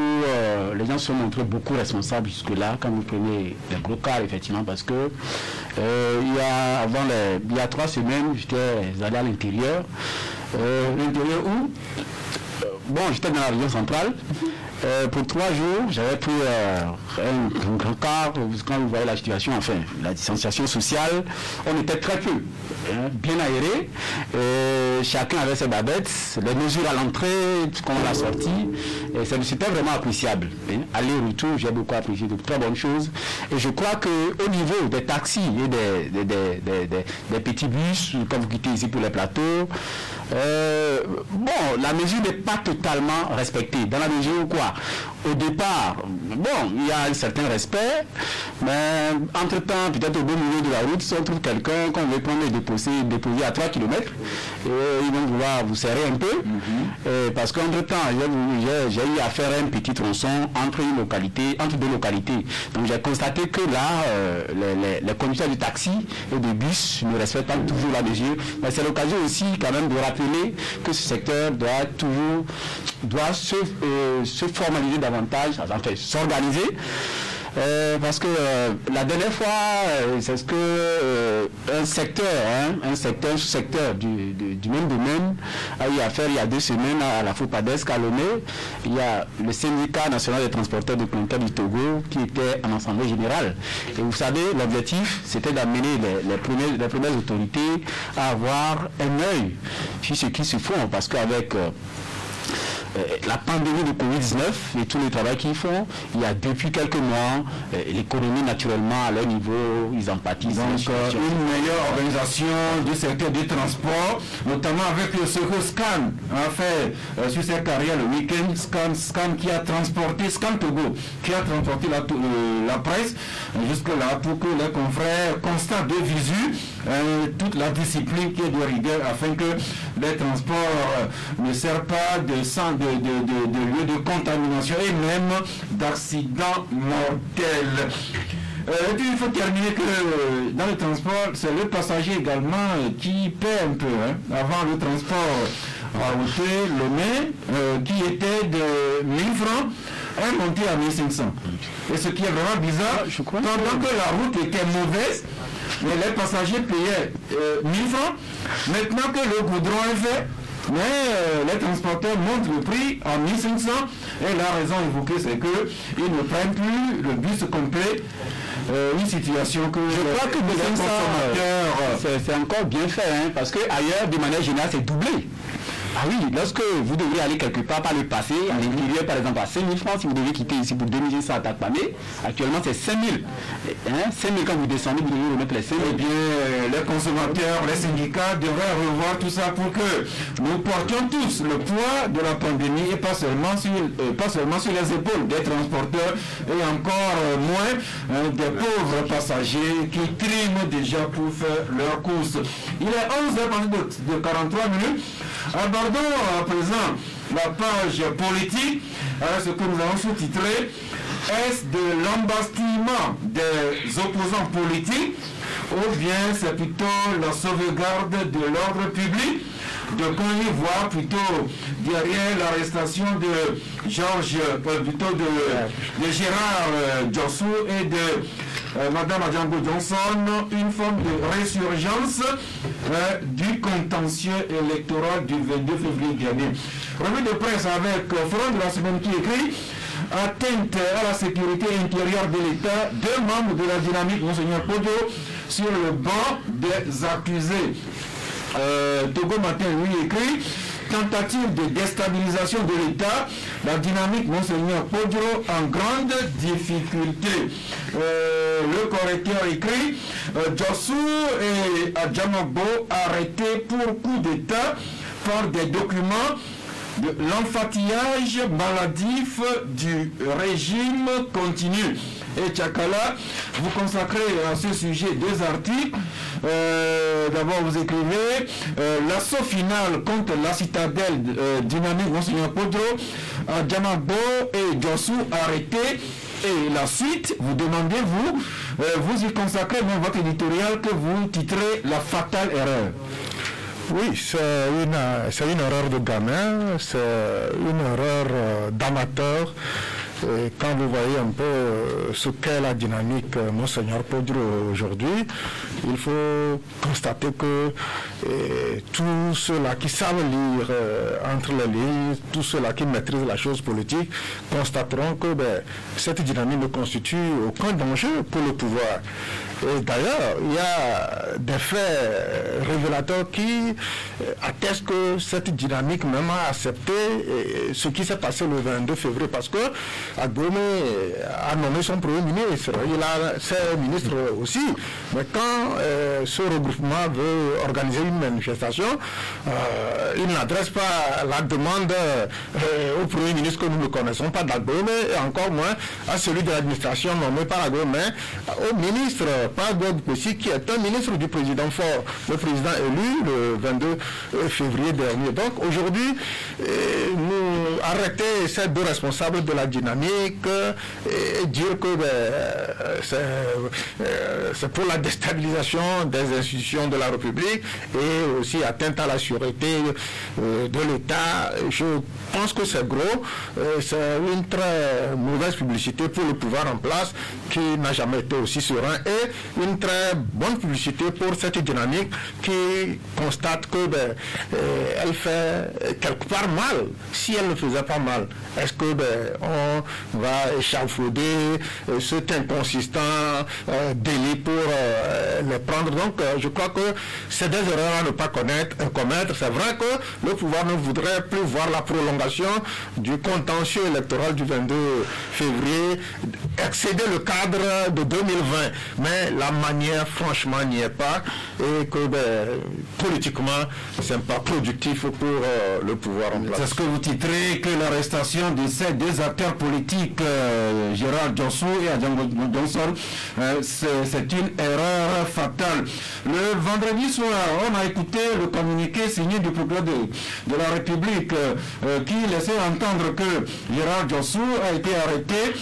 les gens se sont montrés beaucoup responsables jusque-là, quand vous prenez les gros cas, effectivement, parce que il y a 3 semaines, j'étais allé à l'intérieur. L'intérieur où j'étais dans la région centrale. Pour 3 jours, j'avais pris un grand car. Quand vous voyez la situation, enfin, la distanciation sociale, on était très peu, bien aéré. chacun avait ses babettes, les mesures à l'entrée, comme on l'a sorti, et c'était vraiment appréciable. Aller-retour, j'ai beaucoup apprécié de très bonnes choses. Et je crois qu'au niveau des taxis et des petits bus, quand vous quittez ici pour les plateaux, la mesure n'est pas totalement respectée. Dans la mesure où quoi? Au départ, il y a un certain respect, mais entre-temps, peut-être au beau milieu de la route, si on trouve quelqu'un qu'on veut prendre et déposer à 3 km, ils vont vouloir vous serrer un peu, parce qu'entre-temps, j'ai eu à faire un petit tronçon entre deux localités. Donc j'ai constaté que là, les conducteurs de taxi et de bus ne respectent pas toujours la mesure, mais c'est l'occasion aussi quand même de rappeler que ce secteur doit se formaliser davantage, enfin s'organiser. Parce que la dernière fois, c'est ce que un sous-secteur du même domaine a eu à faire il y a 2 semaines à la FOPADESC à Lomé. Il y a le syndicat national des transporteurs de conteneurs du Togo qui était en assemblée générale. Et vous savez, l'objectif, c'était d'amener les premières autorités à avoir un œil sur ce qui se font. Parce qu'avec la pandémie de Covid-19 et tout le travail qu'ils font, il y a depuis quelques mois, l'économie naturellement à leur niveau, ils empathisent. Donc une meilleure organisation du secteur du transport, notamment avec ce que Scan a fait sur ses carrières le week-end, Scan qui a transporté, Scan Togo, qui a transporté la presse jusque-là pour que les confrères constatent de visu toute la discipline qui est de rigueur afin que les transports ne servent pas de lieu de contamination et même d'accidents mortels. Il faut terminer que dans le transport, c'est le passager également qui paie un peu. Avant le transport routier, Lomé, qui était de 1000 francs, est monté à 1500. Et ce qui est vraiment bizarre, pendant que la route était mauvaise, mais les passagers payaient 1000 francs. Maintenant que le goudron est fait, mais les transporteurs montent le prix en 1500 et la raison évoquée c'est qu'ils ne prennent plus le bus complet, une situation que je crois que les consommateurs c'est encore bien fait, parce que ailleurs de manière générale c'est doublé. Ah oui, lorsque vous devrez aller quelque part par le passé, à l'intérieur par exemple à 5 000 francs, si vous devez quitter ici pour 2500 à Takpamé, actuellement c'est 5 000. 5 000 quand vous descendez, vous devez remettre les 5 000. Eh bien, les consommateurs, les syndicats devraient revoir tout ça pour que nous portions tous le poids de la pandémie et pas seulement sur les épaules des transporteurs et encore moins des pauvres passagers qui triment déjà pour faire leurs courses. Il est 11h de 43 minutes. Abordons à présent la page politique avec ce que nous avons sous-titré « Est-ce de l'embastillement des opposants politiques ou bien c'est plutôt la sauvegarde de l'ordre public ?» De quoi y voir plutôt derrière l'arrestation de de Gérard Djossou et de Madame Adjango Johnson, une forme de résurgence du contentieux électoral du 22 février dernier. Revue de presse avec Forum de la semaine qui écrit atteinte à la sécurité intérieure de l'État, 2 membres de la dynamique, Monseigneur Podio, sur le banc des accusés. Togo Matin lui écrit tentative de déstabilisation de l'État, la dynamique Monseigneur Podio en grande difficulté. Le correcteur écrit Djossou et Adjamabo arrêtés pour coup d'État par des documents de l'enfatillage maladif du régime continu. Et Tchakala, vous consacrez à ce sujet 2 articles. D'abord, vous écrivez l'assaut final contre la citadelle dynamique Monseigneur Podro, Djamabo et Djossou arrêtés. Et la suite, vous demandez, vous y consacrez dans votre éditorial que vous titrez La fatale erreur. Oui, c'est une erreur de gamin, c'est une erreur d'amateur. Et quand vous voyez un peu ce qu'est la dynamique Monseigneur Podro aujourd'hui, il faut constater que tous ceux-là qui savent lire entre les lignes, tous ceux-là qui maîtrisent la chose politique, constateront que cette dynamique ne constitue aucun danger pour le pouvoir. Et d'ailleurs, il y a des faits révélateurs qui attestent que cette dynamique même a accepté ce qui s'est passé le 22 février, parce que Agbome a nommé son premier ministre, il a ses ministres aussi, mais quand ce regroupement veut organiser une manifestation, il n'adresse pas la demande au premier ministre que nous ne connaissons pas d'Agbome, et encore moins à celui de l'administration nommé par Agbome, au ministre, pas Bob Pessi, qui est un ministre du président Faure, le président élu le 22 février dernier. Donc aujourd'hui, nous arrêter ces deux responsables de la dynamique et dire que c'est pour la déstabilisation des institutions de la République et aussi atteinte à la sûreté de l'État. Je pense que c'est gros, c'est une très mauvaise publicité pour le pouvoir en place qui n'a jamais été aussi serein, et une très bonne publicité pour cette dynamique qui constate que elle fait quelque part mal. Si elle ne faisait pas mal, est-ce que on va échafauder cet inconsistant délit pour les prendre? Donc je crois que c'est des erreurs à ne pas commettre. C'est vrai que le pouvoir ne voudrait plus voir la prolongation du contentieux électoral du 22 février excéder le cadre de 2020, mais la manière franchement n'y est pas, et que politiquement c'est pas productif pour le pouvoir en place. C'est ce que vous titrez, que l'arrestation de ces deux acteurs politiques, Gérald Johnson et Adjango Johnson, c'est une erreur fatale. Le vendredi soir, on a écouté le communiqué signé du procureur de la République qui laissait entendre que Gérald Johnson a été arrêté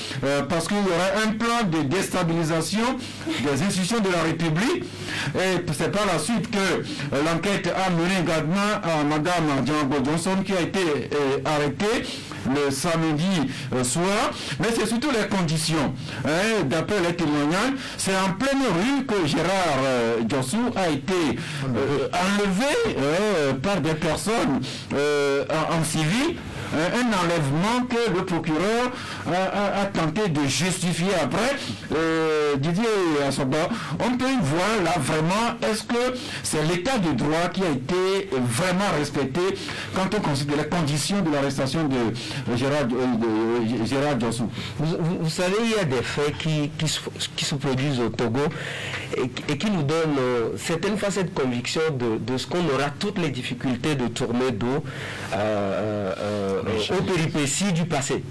parce qu'il y aurait un plan de déstabilisation des institutions de la République, et c'est par la suite que l'enquête a mené également à Madame Adjango Johnson qui a été arrêtée le samedi soir, mais c'est surtout les conditions. D'après les témoignages, c'est en pleine rue que Gérard Johnson a été enlevé par des personnes en civil. Un enlèvement que le procureur a tenté de justifier après. Didier Assoba, on peut y voir là vraiment, est-ce que c'est l'état de droit qui a été vraiment respecté quand on considère les conditions de l'arrestation de Gérard Johnson? Vous savez, il y a des faits qui se produisent au Togo et qui nous donnent certaines fois cette conviction de ce qu'on aura toutes les difficultés de tourner dos aux péripéties du passé.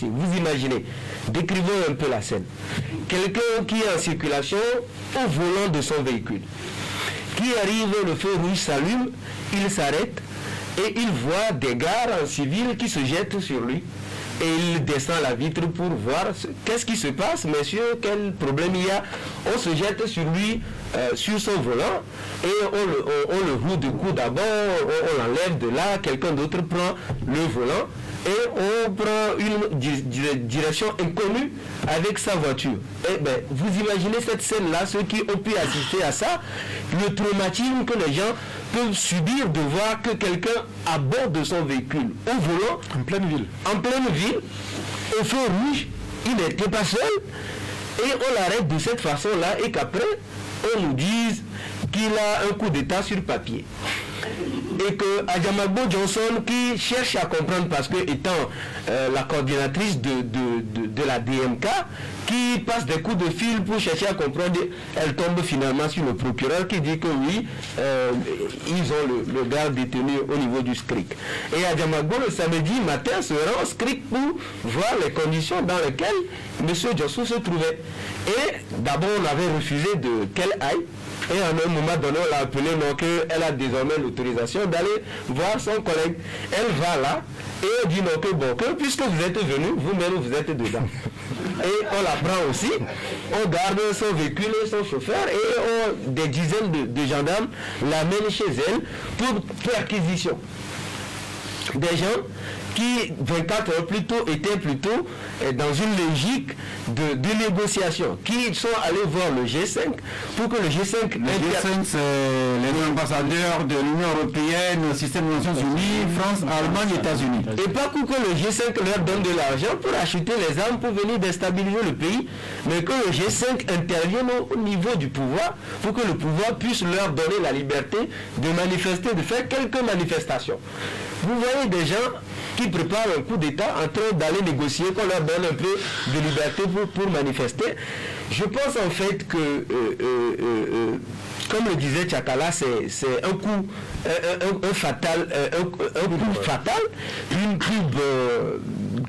Vous imaginez, décrivons un peu la scène. Quelqu'un qui est en circulation au volant de son véhicule, qui arrive, le feu rouge s'allume, il s'arrête et il voit des gars en civil qui se jettent sur lui. Et il descend la vitre pour voir qu'est-ce qui se passe, monsieur, quel problème il y a. On se jette sur lui, sur son volant, et on le roule de coups d'abord, on l'enlève de là, quelqu'un d'autre prend le volant, et on prend une direction inconnue avec sa voiture. Et vous imaginez cette scène-là, ceux qui ont pu assister à ça, le traumatisme que les gens peuvent subir de voir que quelqu'un à bord de son véhicule, au volant, en pleine ville, au feu rouge, il n'était pas seul, et on l'arrête de cette façon-là, et qu'après, on nous dise qu'il a un coup d'état sur papier. Et que Adjango Johnson, qui cherche à comprendre, parce que étant la coordinatrice de la DMK, qui passe des coups de fil pour chercher à comprendre, elle tombe finalement sur le procureur qui dit que oui, ils ont le gars détenu au niveau du SCRIC. Et Adjango, le samedi matin, se rend au SCRIC pour voir les conditions dans lesquelles M. Johnson se trouvait. Et d'abord, on avait refusé qu'elle aille. Et à un moment donné, on l'a appelé, donc elle a désormais l'autorisation d'aller voir son collègue. Elle va là et on dit non, que puisque vous êtes venu, vous-même vous êtes dedans. Et on la prend aussi, on garde son véhicule et son chauffeur et des dizaines de gendarmes l'amènent chez elle pour perquisition. des gens qui 24 heures plus tôt étaient plutôt dans une logique de négociation, qui sont allés voir le G5 pour que le G5... Le G5, c'est les ambassadeurs de l'Union Européenne, système des Nations Unies, France, Allemagne, États-Unis. Et pas pour que le G5 leur donne de l'argent pour acheter les armes pour venir déstabiliser le pays, mais que le G5 intervienne au niveau du pouvoir pour que le pouvoir puisse leur donner la liberté de manifester, de faire quelques manifestations. Vous voyez des gens qui préparent un coup d'État en train d'aller négocier, qu'on leur donne un peu de liberté pour manifester. Je pense en fait que, comme le disait Tchakala, c'est un coup fatal, une pub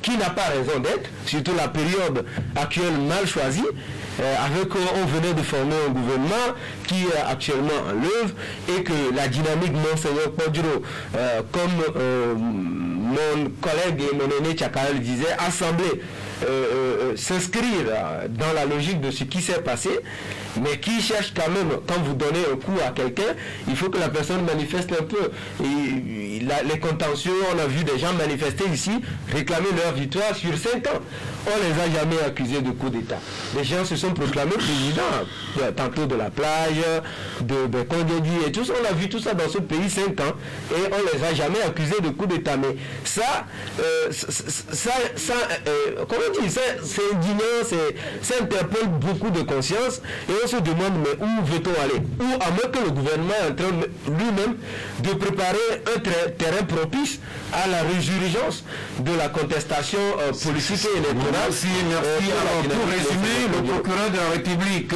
qui n'a pas raison d'être, surtout la période actuelle mal choisie, on venait de former un gouvernement qui est actuellement en l'œuvre et que la dynamique Monseigneur Poduro, comme mon collègue et mon aîné Tchakala le disait, assemblée, s'inscrire dans la logique de ce qui s'est passé, mais qui cherche quand même, quand vous donnez un coup à quelqu'un, il faut que la personne manifeste un peu. Et les contentieux, on a vu des gens manifester ici, réclamer leur victoire sur 5 ans. On ne les a jamais accusés de coup d'État. Les gens se sont proclamés présidents, tantôt de la plage, de Kongedi et tout ça. On a vu tout ça dans ce pays 5 ans et on ne les a jamais accusés de coup d'État. Mais ça comment dire, c'est indignant, ça interpelle beaucoup de conscience et on se demande mais où veut-on aller? Ou à moins que le gouvernement est en train lui-même de préparer un terrain propice à la résurgence de la contestation politique et électorale. Merci. Alors, pour résumer, le procureur de la République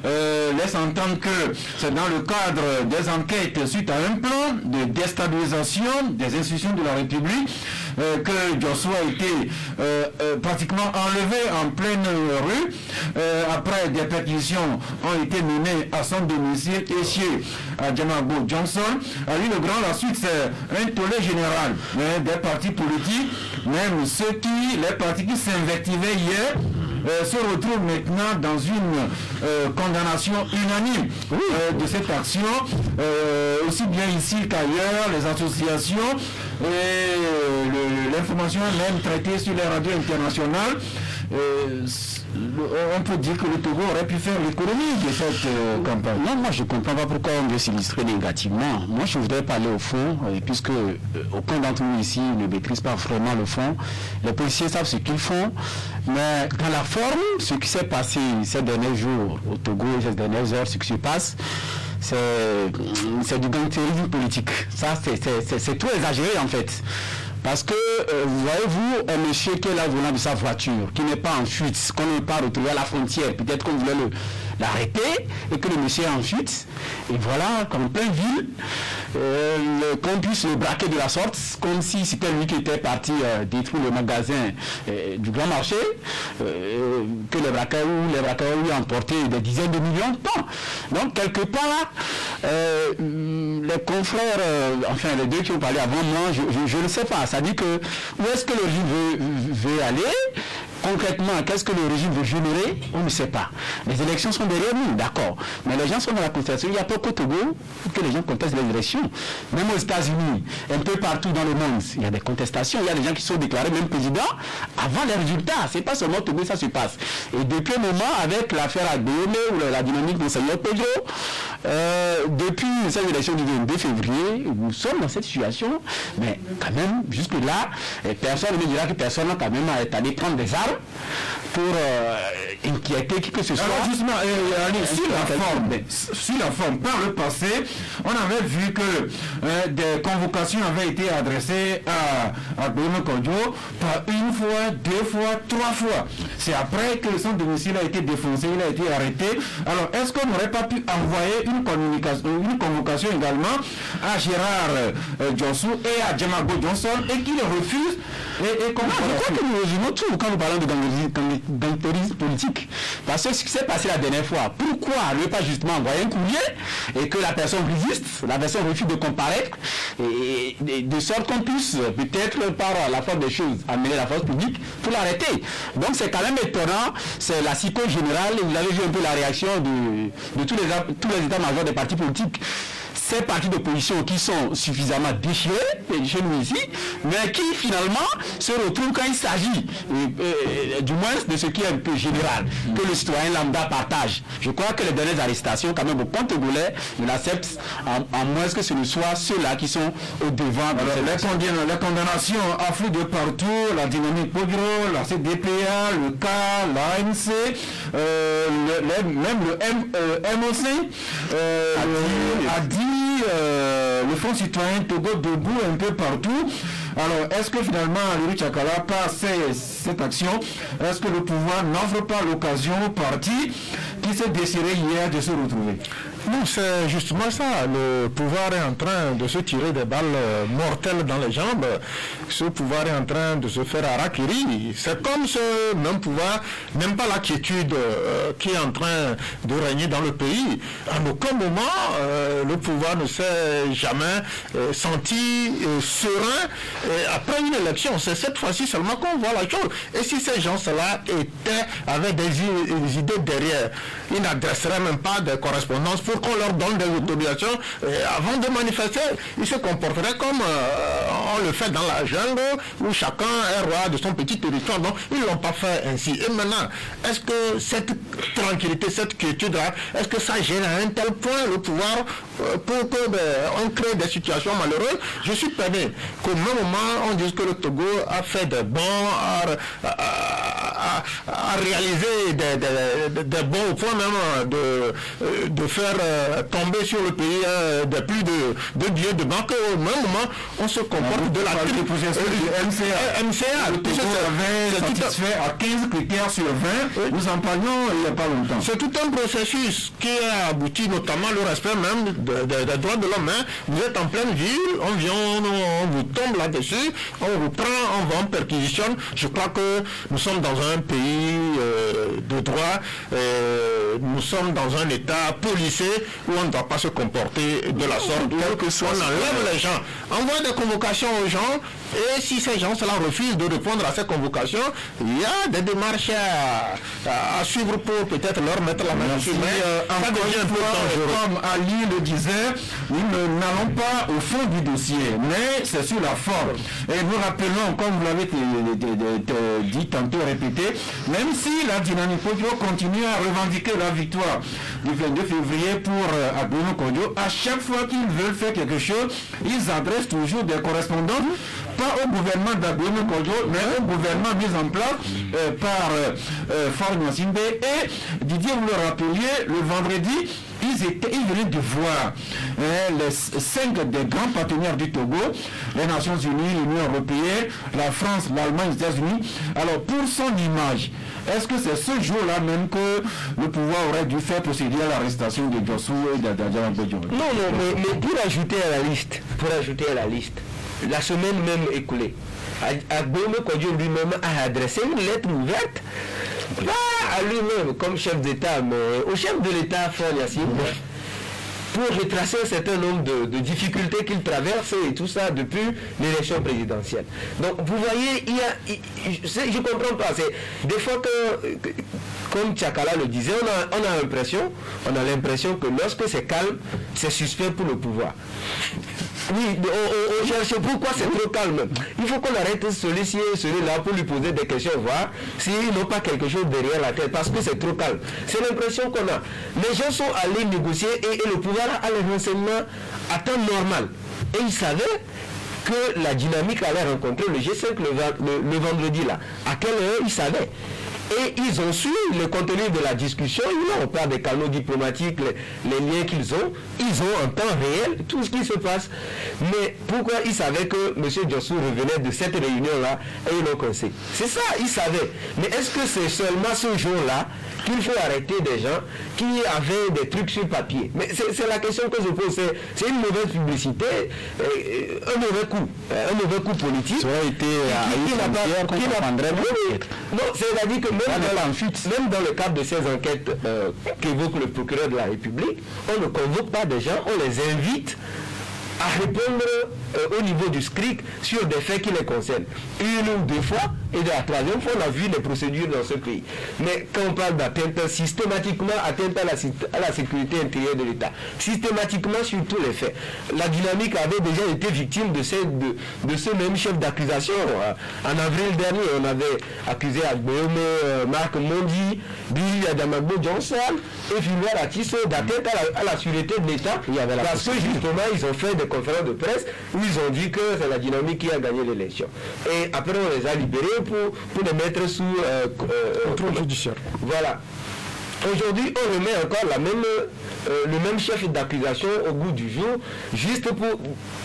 laisse entendre que c'est dans le cadre des enquêtes suite à un plan de déstabilisation des institutions de la République que Joshua a été pratiquement enlevé en pleine rue. Après, des perquisitions ont été menées à son domicile et chez Djamabo Johnson. À lui le grand, la suite c'est un tollé général des partis politiques, même les partis qui s'invectivaient hier se retrouvent maintenant dans une condamnation unanime de cette action, aussi bien ici qu'ailleurs, les associations et l'information même traitée sur les radios internationales. On peut dire que le Togo aurait pu faire l'économie de cette campagne. Non, moi je ne comprends pas pourquoi on veut s'illustrer négativement. Moi je voudrais parler au fond, puisque aucun d'entre nous ici ne maîtrise pas vraiment le fond. Les policiers savent ce qu'ils font, mais dans la forme, ce qui s'est passé ces derniers jours au Togo, ces dernières heures, ce qui se passe, c'est du gangstérisme politique. Ça, c'est trop exagéré en fait. Parce que, voyez-vous, un monsieur qui est là au volant de sa voiture, qui n'est pas en fuite, qu'on ne pas retrouver à la frontière, peut-être qu'on voulait l'arrêter, et que le monsieur est en fuite, et voilà, comme plein ville, qu'on puisse le braquer de la sorte, comme si c'était lui qui était parti détruire le magasin du Grand Marché, que les braqueurs lui ont emporté des dizaines de millions de temps. Donc, quelque part, les confrères, enfin les deux qui ont parlé avant moi, je ne sais pas. Ça dit que où est-ce que le régime veut aller? Concrètement, qu'est-ce que le régime veut générer? On ne sait pas. Les élections sont derrière nous, d'accord. Mais les gens sont dans la contestation. Il n'y a pas qu'au Togo que les gens contestent les élections. Même aux États-Unis, un peu partout dans le monde, il y a des contestations. Il y a des gens qui sont déclarés même présidents avant les résultats. C'est pas seulement au Togo, ça se passe. Et depuis un moment, avec l'affaire Agbeome ou la dynamique de Monseigneur Pedro, depuis cette élection du 22 février, nous sommes dans cette situation. Mais quand même, jusque-là, personne ne me dira que personne n'a quand même allé prendre des armes pour inquiéter qui que ce soit. Alors justement, sur la forme, par le passé, on avait vu que des convocations avaient été adressées à Bruno Kodjo par une fois, 2 fois, 3 fois. C'est après que son domicile a été défoncé, il a été arrêté. Alors, est-ce qu'on n'aurait pas pu envoyer une convocation également à Gérard Johnson et à Djamabo Johnson et qu'il refuse et qu'on je crois que nous résumons tout quand nous parlons de gangstérisme politique. Parce que ce qui s'est passé la dernière fois, pourquoi ne pas justement envoyer un courrier et que la personne résiste, la personne refuse de comparaître, et de sorte qu'on puisse peut-être par la force des choses amener la force publique pour l'arrêter. Donc c'est quand même étonnant, c'est la psycho générale, et vous avez vu un peu la réaction de tous les états-majors des partis politiques. ces partis d'opposition qui sont suffisamment déchirés, chez nous ici, mais qui finalement se retrouvent quand il s'agit, du moins de ce qui est un peu général, que le citoyen lambda partage. Je crois que les dernières arrestations, quand même, au point togolais, ne l'acceptent, à moins que ce ne soit ceux-là qui sont au devant. Les condamnations affluent de partout, la dynamique Pogro, la CDPA, le K, l'ANC, même le MOC, ADI, le Fonds citoyen Togo debout un peu partout. Alors, est-ce que finalement, Aliri Tchakala, par cette action, est-ce que le pouvoir n'offre pas l'occasion au parti qui s'est déchiré hier de se retrouver? Non, c'est justement ça. Le pouvoir est en train de se tirer des balles mortelles dans les jambes. Ce pouvoir est en train de se faire harakiri. C'est comme ce même pouvoir n'aime pas la quiétude qui est en train de régner dans le pays. À aucun moment, le pouvoir ne s'est jamais senti serein après une élection. C'est cette fois-ci seulement qu'on voit la chose. Et si ces gens-là étaient avec des idées derrière, ils n'adresseraient même pas de correspondance pour qu'on leur donne des autorisations avant de manifester. Ils se comporteraient comme on le fait dans la jungle où chacun est roi de son petit territoire. Donc ils ne l'ont pas fait ainsi. Et maintenant, est-ce que cette tranquillité, cette quiétude-là, est-ce que ça gêne à un tel point le pouvoir pour qu'on crée des situations malheureuses? Je suis peiné qu'au même moment on dise que le Togo a fait des bons, a réalisé des bons au point même de faire tomber sur le pays de plus de billets de banque. Au même moment, on se comporte de la MCA. Le Togo avait satisfait à 15 critères sur 20. Nous en parlions il n'y a pas longtemps. C'est tout un processus qui a abouti notamment le respect même des droits de l'homme. Vous êtes en pleine ville, on vient, on vous tombe là-dessus, on vous prend, on va en perquisitionne. Je crois que nous sommes dans un pays de droit, nous sommes dans un état policé où on ne doit pas se comporter de la sorte, quel que soit, on enlève les gens, envoie des convocations aux gens, et si ces gens-là refusent de répondre à ces convocations, il y a des démarches à suivre pour peut-être leur mettre la main dessus. Ça devient un peu dangereux. Comme Ali le disait, nous n'allons pas au fond du dossier, mais c'est sur la forme. Et nous rappelons, comme vous l'avez dit tantôt, répété, même si la dynamique Kodjo continue à revendiquer la victoire du 22 février pour Agbouno Kodjo, à chaque fois qu'ils veulent faire quelque chose, ils adressent toujours des correspondants, pas au gouvernement d'Agbouno Kodjo, mais au gouvernement mis en place par Faure Gnassingbé. Et Didier, vous le rappeliez, le vendredi, ils venaient de voir les 5 des grands partenaires du Togo, les Nations Unies, l'Union Européenne, la France, l'Allemagne, les États-Unis. Alors, pour son image, est-ce que c'est ce jour-là même que le pouvoir aurait dû faire procéder à l'arrestation de Djossou et d'Adjama Bodjo? Non, mais pour ajouter à la liste, la semaine même écoulée, Agbouno Kodjo lui-même a adressé une lettre ouverte, pas à lui-même comme chef d'État, mais au chef de l'État, Faure Gnassingbé, pour retracer un certain nombre de difficultés qu'il traverse et tout ça depuis l'élection présidentielle. Donc vous voyez, je ne comprends pas. Des fois que comme Tchakala le disait, on a l'impression que lorsque c'est calme, c'est suspect pour le pouvoir. Oui, on cherche pourquoi c'est trop calme. Il faut qu'on arrête de solliciter celui-là pour lui poser des questions, voir s'ils n'ont pas quelque chose derrière la tête, parce que c'est trop calme. C'est l'impression qu'on a. Les gens sont allés négocier et le pouvoir a les renseignements à temps normal. Et ils savaient que la dynamique allait rencontrer le G5 le vendredi là. À quelle heure ils savaient. Et ils ont su le contenu de la discussion, on parle des canaux diplomatiques, les liens qu'ils ont, ils ont en temps réel tout ce qui se passe. Mais pourquoi ils savaient que M. Djossou revenait de cette réunion-là et ils l'ont coincé? C'est ça, ils savaient. Mais est-ce que c'est seulement ce jour-là qu'il faut arrêter des gens qui avaient des trucs sur papier? Mais c'est la question que je pose. C'est une mauvaise publicité, un mauvais coup politique. Ça aurait été non, c'est-à-dire que même dans le cadre de ces enquêtes qu'évoque le procureur de la République, on ne convoque pas des gens, on les invite à répondre au niveau du SCRIC sur des faits qui les concernent. Une ou deux fois, et de la troisième fois, on a vu les procédures dans ce pays. Mais quand on parle d'atteinte systématiquement, atteinte à la sécurité intérieure de l'État, systématiquement sur tous les faits. La dynamique avait déjà été victime de ce même chef d'accusation. En avril dernier, on avait accusé Agbeome, Marc Mondi, Billy Adamagbo Johnson et Philwa Latisso d'atteinte à la sûreté de l'État. Parce que justement, ils ont fait des conférences de presse où ils ont dit que c'est la dynamique qui a gagné l'élection. Et après, on les a libérés pour les mettre sous contrôle judiciaire. Voilà. Aujourd'hui, on remet encore le même chef d'accusation au goût du jour, juste pour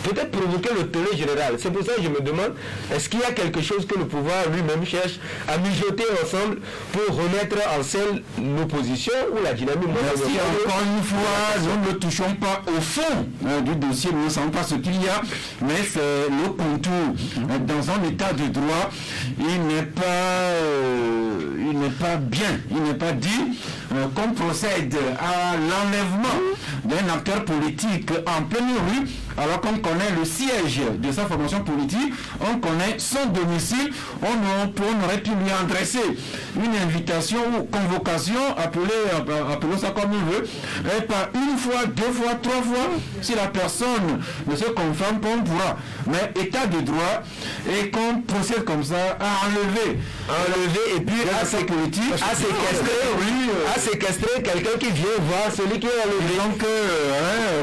peut-être provoquer le tollé général. C'est pour ça que je me demande, est-ce qu'il y a quelque chose que le pouvoir lui-même cherche à mijoter ensemble pour remettre en scène l'opposition ou la dynamique? Merci encore une fois, nous ne touchons pas au fond du dossier, nous ne savons pas ce qu'il y a, mais c'est le contour. Dans un état de droit, il n'est pas bien, il n'est pas dit qu'on procède à l'enlèvement d'un acteur politique en pleine rue, alors qu'on connaît le siège de sa formation politique, on connaît son domicile, on aurait pu lui adresser une invitation ou convocation, appelons ça comme il veut, et pas une fois, deux fois, trois fois, si la personne ne se conforme pas, on pourra. Mais état de droit, et qu'on procède comme ça à enlever et puis à séquestrer quelqu'un qui vient voir celui qui est enlevé. Donc,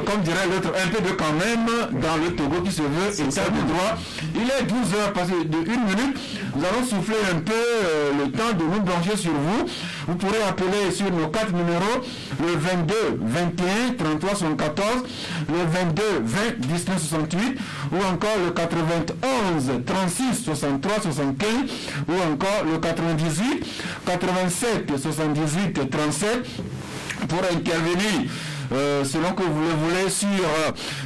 comme dirait l'autre, un peu de quand même dans le Togo qui se veut état de droit. Il est 12h passé de 1 minute. Nous allons souffler un peu le temps de nous brancher sur vous. Vous pourrez appeler sur nos 4 numéros, le 22 21 33 74, le 22 20 19 68, ou encore le 91 36 63 75, ou encore le 98 87 78 37 pour intervenir. Selon que vous le voulez, sur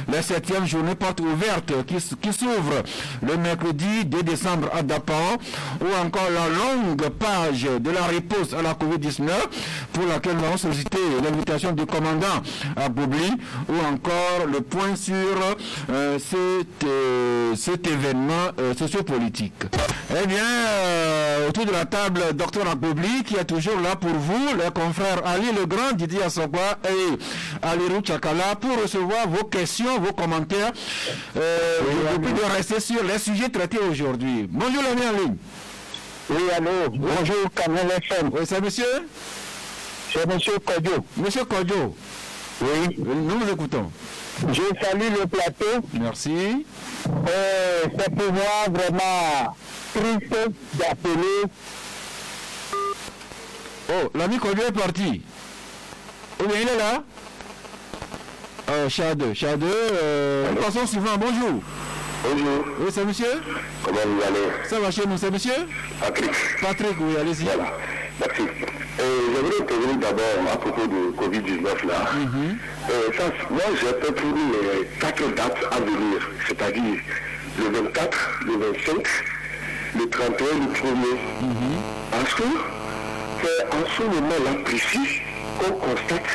la 7e journée porte ouverte qui s'ouvre le mercredi 2 décembre à Dapan, ou encore la longue page de la riposte à la Covid-19 pour laquelle nous avons sollicité l'invitation du commandant à Bobli, ou encore le point sur cet événement sociopolitique. Eh bien, autour de la table, Dr Agbobli qui est toujours là pour vous, les confrères Ali Legrand, Didier Assogwa et Alirou Tchakala pour recevoir vos questions, vos commentaires, et puis de rester sur les sujets traités aujourd'hui. Bonjour l'ami en ligne. Oui, allô, bonjour Canal FM. Oui, c'est monsieur? C'est monsieur Kodjo. Monsieur Kodjo. Oui. Nous vous écoutons. Je salue le plateau. Merci. C'est pour moi vraiment triste d'appeler. Oh, l'ami Kodjo est parti. Eh bien, il est là. Chade, nous passons suivant, bonjour. Bonjour. Oui, c'est monsieur? Comment vous allez? Ça va chez nous, c'est monsieur? Patrick, oui, allez-y. Voilà, merci. J'aimerais intervenir d'abord à propos de Covid-19 là. Moi, j'ai fait pour les 4 dates à venir, c'est-à-dire le 24, le 25, le 31, le 1er. Parce que c'est en ce moment-là précis qu'on constate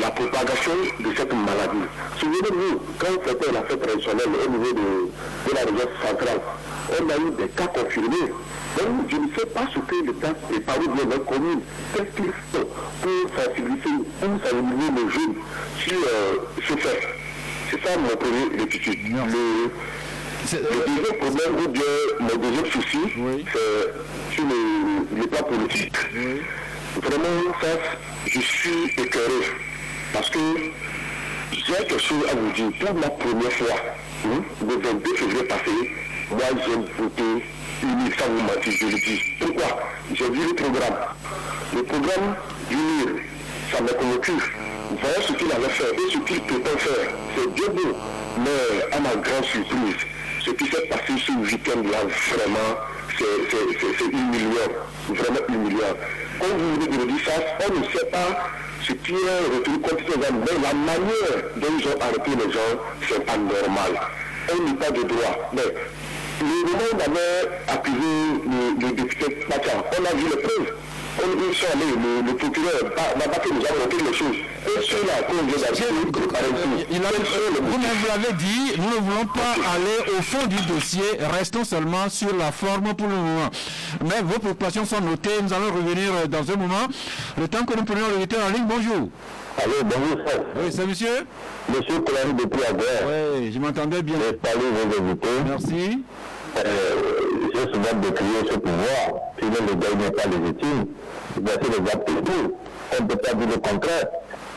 la propagation de cette maladie. Souvenez-vous, quand c'était la fête traditionnelle au niveau de la région centrale, on a eu des cas confirmés. Donc, je ne sais pas ce que l'État prépare bien dans la commune. Qu'est-ce qu'ils font pour sensibiliser les jeunes sur ce fait? C'est ça mon premier réticule. Le deuxième problème, ou bien mon deuxième souci, c'est sur le plan politique. Vraiment, ça, je suis écœuré. Parce que j'ai quelque chose à vous dire. Pour la première fois, le 22 février passé, moi j'ai voté UNIR, sans vous mentir, je le dis. Pourquoi? J'ai vu le programme. Le programme UNIR, ça me convaincu. Voilà ce qu'il avait fait et ce qu'il peut faire. C'est bien beau. Mais à ma grande surprise, ce qui s'est passé ce week-end-là, vraiment, c'est humiliant. Vraiment humiliant. Comme vous venez de le dire ça, on ne sait pas ce qui est retenu contre ces gens, mais la manière dont ils ont arrêté les gens, c'est pas normal. On n'est pas de droit. Mais le moment où on avait accusé le député Pacha, on a vu les preuves. ils sont allés, le procureur n'a pas que nous avons montré les choses. Et ceux-là, comme je vous l'avez dit, nous ne voulons pas aller au fond du dossier, restons seulement sur la forme pour le moment. Mais vos préoccupations sont notées, nous allons revenir dans un moment. Le temps que nous prenions le lecteur en ligne, bonjour. Allô, bonjour frère. Oui, c'est monsieur. Monsieur Colani depuis la guerre. Oui, je m'entendais bien. Je salue vos invités. Merci. J'ai souvent décrié ce pouvoir. Si le gars n'est pas légitime, c'est les actes et tout. On ne peut pas dire le contraire.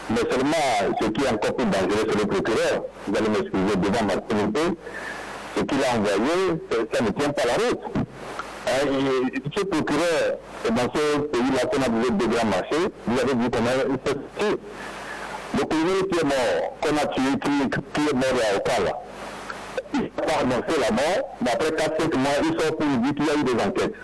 Mais seulement, ce qui est encore plus dangereux, c'est le procureur. Vous allez m'excuser devant ma communauté. Ce qu'il a envoyé, ça ne tient pas la route. Ce procureur, dans ce pays-là qu'on a besoin de grands marchés, vous avez dit comment il s'est tué. Le colonel qui est mort, qu'on a tué, qui est mort à Okala, il n'a pas annoncé la mort, mais après 4-5 mois, il sort pour nous dire qu'il y a eu des enquêtes.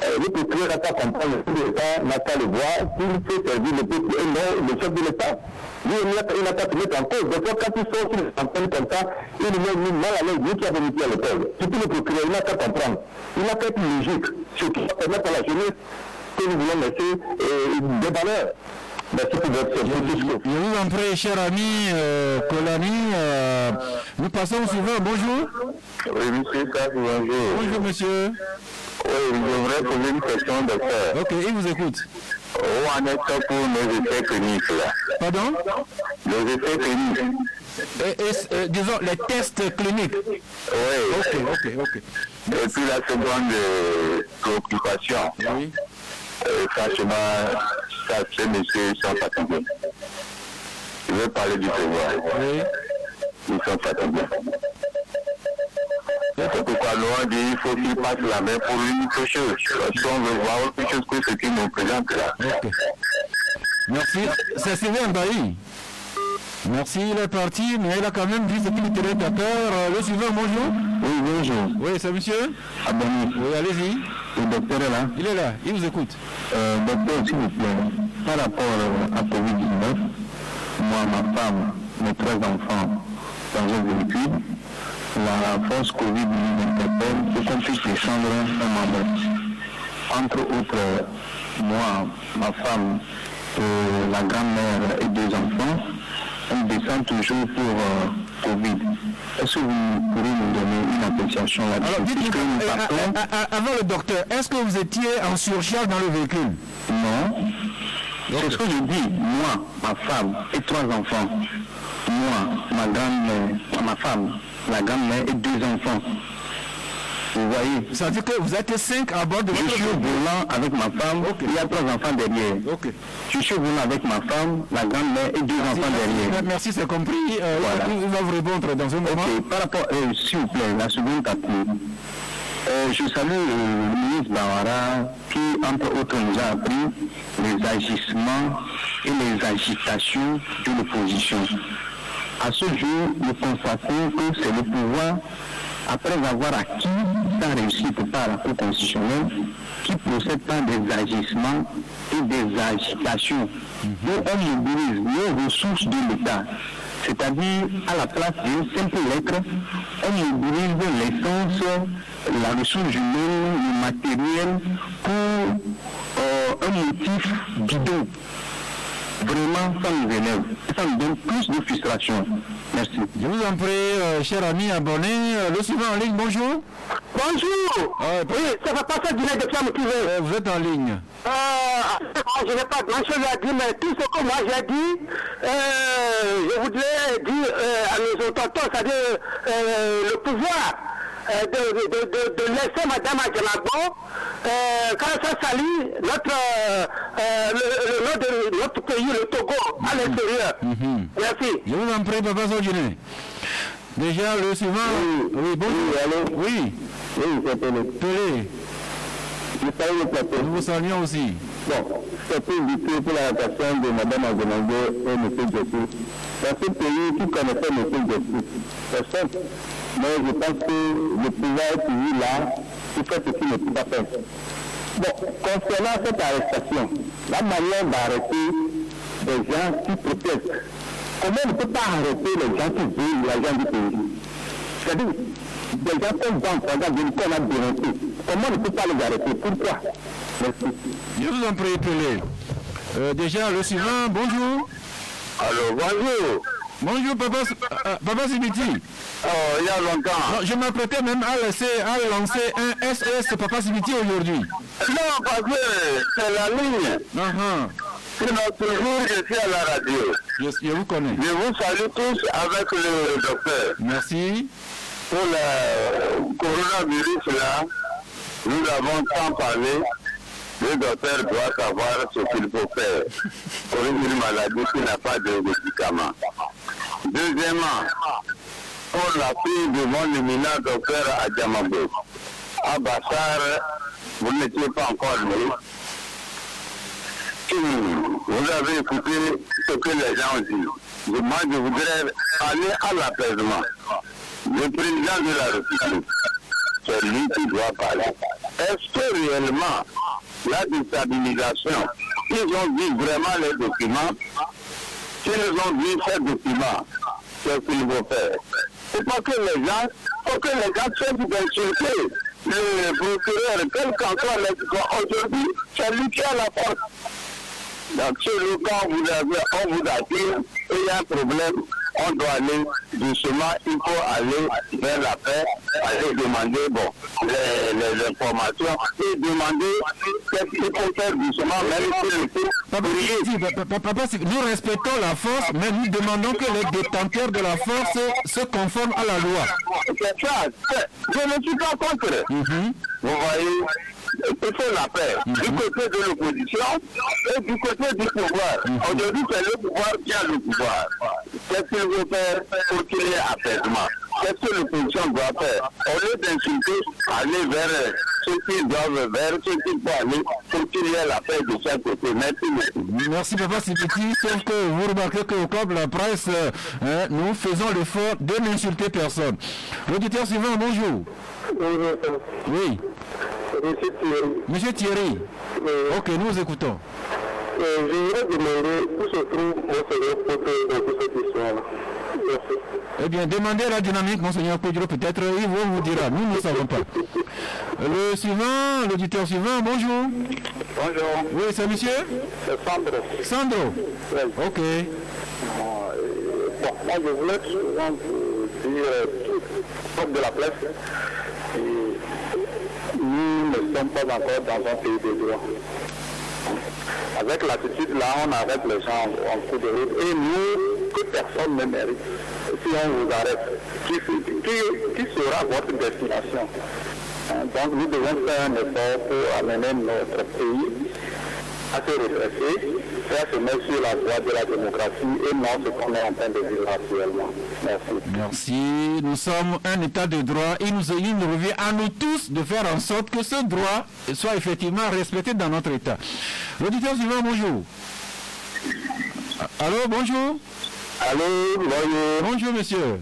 Le procureur n'a pas compris le chef de l'État, n'a pas le voir, s'il peut servir le peuple et non le chef de l'État. Lui, il n'a pas pu mettre en cause. Des fois, quand il sort sur les antennes comme ça, il met mal à l'aise, lui qui a vomité à l'école. Surtout le procureur, il n'a qu'à comprendre. Il n'a qu'à être logique, ce qui va permettre à la jeunesse que nous voulons laisser des valeurs. Merci pour votre service. Je vous en prie, cher ami Colani. Nous passons au suivant. Bonjour. Oui, monsieur, bonjour. Bonjour, monsieur. Oui, je voudrais poser une question, docteur. Ok, il vous écoute. Où en est-ce pour nos effets cliniques là? Pardon? Les effets cliniques. Disons, les tests cliniques. Oui. Ok. Et puis la seconde préoccupation. Oui. Franchement, ça, ces messieurs sont fatigués. Je veux parler du pouvoir. Oui. Ils sont fatigués. C'est pourquoi nous on dit qu'il faut qu'ils passent la main pour une chose. Parce qu'on veut voir autre chose que ce qu'ils nous présentent là. Ok. Merci. C'est Sylvain Bailly. Merci, il est parti, mais il a quand même dit ce qu'il était d'accord. Le suivant, bonjour. Oui, bonjour. Oui, c'est monsieur. Abonné. Oui, allez-y. Le docteur est là. Il est là, il vous écoute. Docteur, s'il vous plaît, par rapport à Covid-19, moi, ma femme, mes 3 enfants dans un véhicule, la force Covid nous interpelle pour qu'on puisse descendre un membre. Entre autres, moi, ma femme, la grand-mère et 2 enfants, on descend toujours pour Covid. Est-ce que vous pourriez nous donner une appréciation là-dessus? Alors, dites-moi, avant le docteur, est-ce que vous étiez en surcharge dans le véhicule? Non. C'est ce que je dis. Moi, ma femme et 3 enfants. Moi, ma grand-mère, ma femme, la grand-mère et 2 enfants. Vous voyez? Ça veut dire que vous êtes 5 à bord de votre véhicule. Je suis au volant avec ma femme, il y a 3 enfants derrière. Ok. Je suis au volant avec ma femme, la grand-mère et 2 enfants derrière. Merci, c'est compris. Voilà. Il va vous répondre dans un moment. Ok, par rapport, s'il vous plaît, la seconde partie. Je salue le ministre Bawara qui, entre autres, nous a appris les agissements et les agitations de l'opposition. À ce jour, nous constatons que c'est le pouvoir, après avoir acquis sa réussite par la Cour constitutionnelle, qui procède par des agissements et des agitations. Où on mobilise les ressources de l'État, c'est-à-dire à la place d'une simple lettre, on mobilise l'essence, la ressource humaine, le matériel pour un motif bidon. Vraiment, ça nous énerve. Ça nous donne plus de frustration. Merci. Je vous en prie, cher ami abonné. Le suivant en ligne, bonjour. Bonjour. Oui, ça va pas faire du de femme qui veut. Vous êtes en ligne. Je n'ai pas grand-chose à dire, mais tout ce que moi j'ai dit, je voudrais dire à nos autorités, c'est-à-dire le pouvoir de laisser Madame Adjamagbo, quand ça salit le nom de notre pays, le Togo, à l'extérieur. Merci. Je vous en prie, Papa Sojine. Déjà, le suivant. Oui, bonjour. Oui, c'est Pelé. Nous vous saluons aussi. Bon, c'est pour éviter pour la question de Mme Adjamagbo et M. Djessou. Dans ce pays, qui connaissait M. Djessou? Personne. Mais je pense que le pouvoir est toujours là pour faire ce qu'il ne peut pas faire. Bon, concernant cette arrestation, la manière d'arrêter des gens qui protestent, comment on ne peut pas arrêter les gens qui veulent l'argent du pays? C'est-à-dire, des gens comme Jean-François qu'on a dénoncé, comment on ne peut pas les arrêter? Pourquoi? Merci. Je vous en prie, Pelé. Déjà, le suivant, bonjour. Alors, bonjour. Bonjour, Papa Sibiti. Oh, il y a longtemps. Non, je m'apprêtais même à lancer un SOS Papa Sibiti aujourd'hui. Non, parce que c'est la ligne. Sinon, toujours, je suis à la radio. Je vous connais. Je vous salue tous avec le docteur. Merci. Pour le coronavirus, là, nous avons tant parlé. Le docteur doit savoir ce qu'il faut faire pour une maladie qui n'a pas de médicaments. Deuxièmement, pour la fille de mon éminent docteur Adjamabé, à Bassar, vous n'étiez pas encore né. Vous avez écouté ce que les gens disent. Moi, je voudrais aller à l'apaisement. Le président de la République, c'est lui qui doit parler. Est-ce que réellement, la déstabilisation, ils ont vu vraiment les documents? S'ils ont vu ces documents, c'est ce qu'il faut faire. C'est pas que les gens cessent d'insulter le procureur, quel qu'en soit les aujourd'hui, c'est lui qui a la force. Donc, sur le cas où on vous a dit qu'il y a un problème, on doit aller doucement, il faut aller vers la paix, aller demander les informations et demander qu'est-ce qu'il faut faire doucement, même si le coup. Papa, nous respectons la force, mais nous demandons que les détenteurs de la force se conforment à la loi. C'est ça, je ne suis pas contre. Vous voyez, il faut la paix du côté de l'opposition et du côté du pouvoir. Aujourd'hui, c'est le pouvoir qui a le pouvoir. Qu'est-ce qu'il veut faire pour qu'il y ait apaisement? Qu'est-ce que l'opposition doit faire? Au lieu d'insulter, aller vers ceux qui doivent, vers ceux qui doivent aller pour qu'il y ait la paix de chaque côté. Merci. Merci, Papa Sibiti. Sauf que vous remarquez qu'au camp de la presse, nous faisons l'effort de n'insulter personne. L'auditeur suivant, bonjour. Oui. Monsieur Thierry. Ok, nous vous écoutons. Je voudrais demander où se trouve Monseigneur Podro dans toute cette histoire-là. Merci. Eh bien, demandez à la dynamique, Monseigneur Podro, peut-être, il vous dira. Nous ne savons pas. Le suivant, l'auditeur suivant, bonjour. Bonjour. Oui, c'est monsieur? C'est Sandro. Sandro? Oui. Ok. Bon, moi je voulais souvent vous dire tout de la presse. Nous ne sommes pas encore dans un pays de droit. Avec l'attitude là, on arrête les gens en cours de route et nous, que personne ne mérite. Si on vous arrête, qui sera votre destination? Donc nous devons faire un effort pour amener notre pays à se redresser, faire se mettre sur la voie de la démocratie et non ce qu'on est en train de vivre actuellement. Merci. Merci. Nous sommes un État de droit et il nous revient à nous tous de faire en sorte que ce droit soit effectivement respecté dans notre État. L'auditeur suivant, bonjour. Allô, bonjour. Allô, bonjour. Bonjour, monsieur.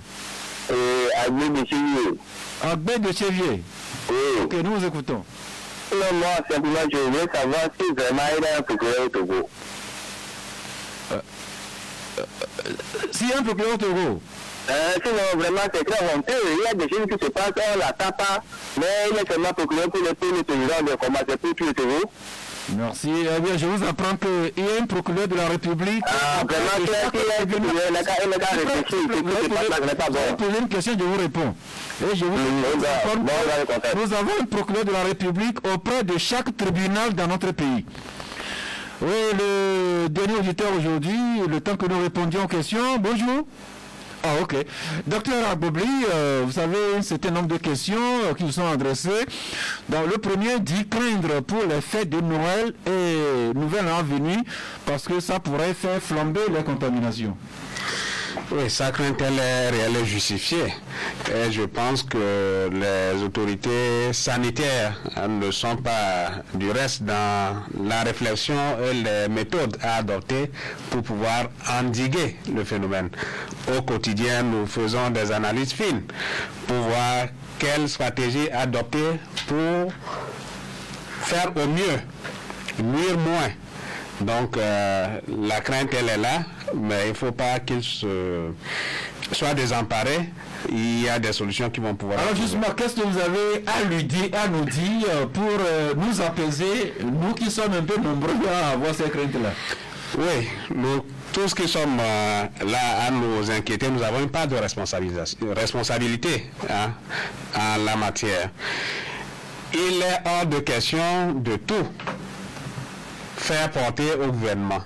Agbé de Chevier. Agbé de Chevier. Oui. Ok, nous vous écoutons. Non, moi, simplement, je voulais savoir si vraiment il y a un procureur au Togo. S'il y a un procureur au Togo? Sinon, vraiment, c'est très honteux. Il y a des choses qui se passent, on ne l'attend pas. Mais il est seulement procureur pour le président de comment c'est pour tout le Togo. Merci. Eh bien, je vous apprends qu'il y a un procureur de la République. Vraiment, il y a un procureur, il a réfléchi, ce n'est pas bon. Vous posez une question, je vous réponds. Et je vous apprends que nous avons un procureur de la République auprès de chaque tribunal dans notre pays. Oui, le dernier auditeur aujourd'hui, le temps que nous répondions aux questions. Bonjour. Ah, ok. Docteur Arbobli, vous savez, un certain nombre de questions qui vous sont adressées. Donc, le premier dit craindre pour les fêtes de Noël et Nouvel An venu parce que ça pourrait faire flamber les contaminations. Oui, sa crainte elle est justifiée. Et je pense que les autorités sanitaires ne sont pas du reste dans la réflexion et les méthodes à adopter pour pouvoir endiguer le phénomène. Au quotidien, nous faisons des analyses fines pour voir quelle stratégie adopter pour faire au mieux, nuire moins. Donc, la crainte, elle est là, mais il ne faut pas qu'il soit désemparé il y a des solutions qui vont pouvoir... Alors justement, qu'est-ce que vous avez à nous dire pour nous apaiser, nous qui sommes un peu nombreux à avoir ces craintes-là? Oui, nous tous qui sommes là à nous inquiéter, nous avons une part de responsabilité en la matière. Il est hors de question de tout faire porter au gouvernement.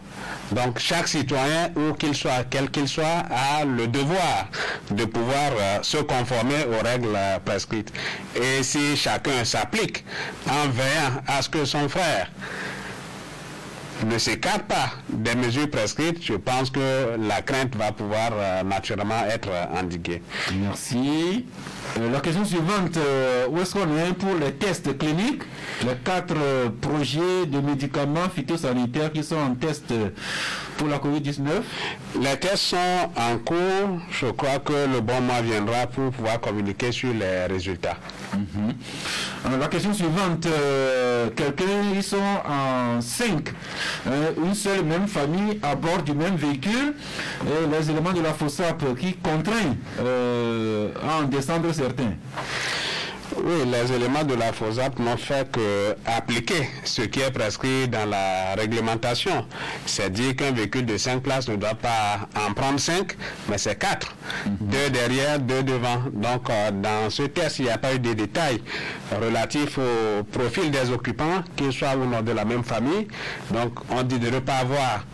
Donc chaque citoyen, où qu'il soit, quel qu'il soit, a le devoir de pouvoir se conformer aux règles prescrites. Et si chacun s'applique en veillant à ce que son frère ne s'écarte pas des mesures prescrites, je pense que la crainte va pouvoir naturellement être endiguée. Merci. La question suivante, où est-ce qu'on est pour les tests cliniques? Les 4 projets de médicaments phytosanitaires qui sont en test pour la COVID-19? Les tests sont en cours. Je crois que le bon mois viendra pour pouvoir communiquer sur les résultats. Alors, la question suivante, ils sont en 5, une seule même famille à bord du même véhicule, et les éléments de la FOSAP qui contraignent à en descendre certains. Oui, les éléments de la FOSAP n'ont fait qu'appliquer ce qui est prescrit dans la réglementation. C'est dire qu'un véhicule de 5 places ne doit pas en prendre 5, mais c'est 4. 2 derrière, 2 devant. Donc, dans ce test, il n'y a pas eu de détails relatifs au profil des occupants, qu'ils soient ou non de la même famille. Donc, on dit de ne pas avoir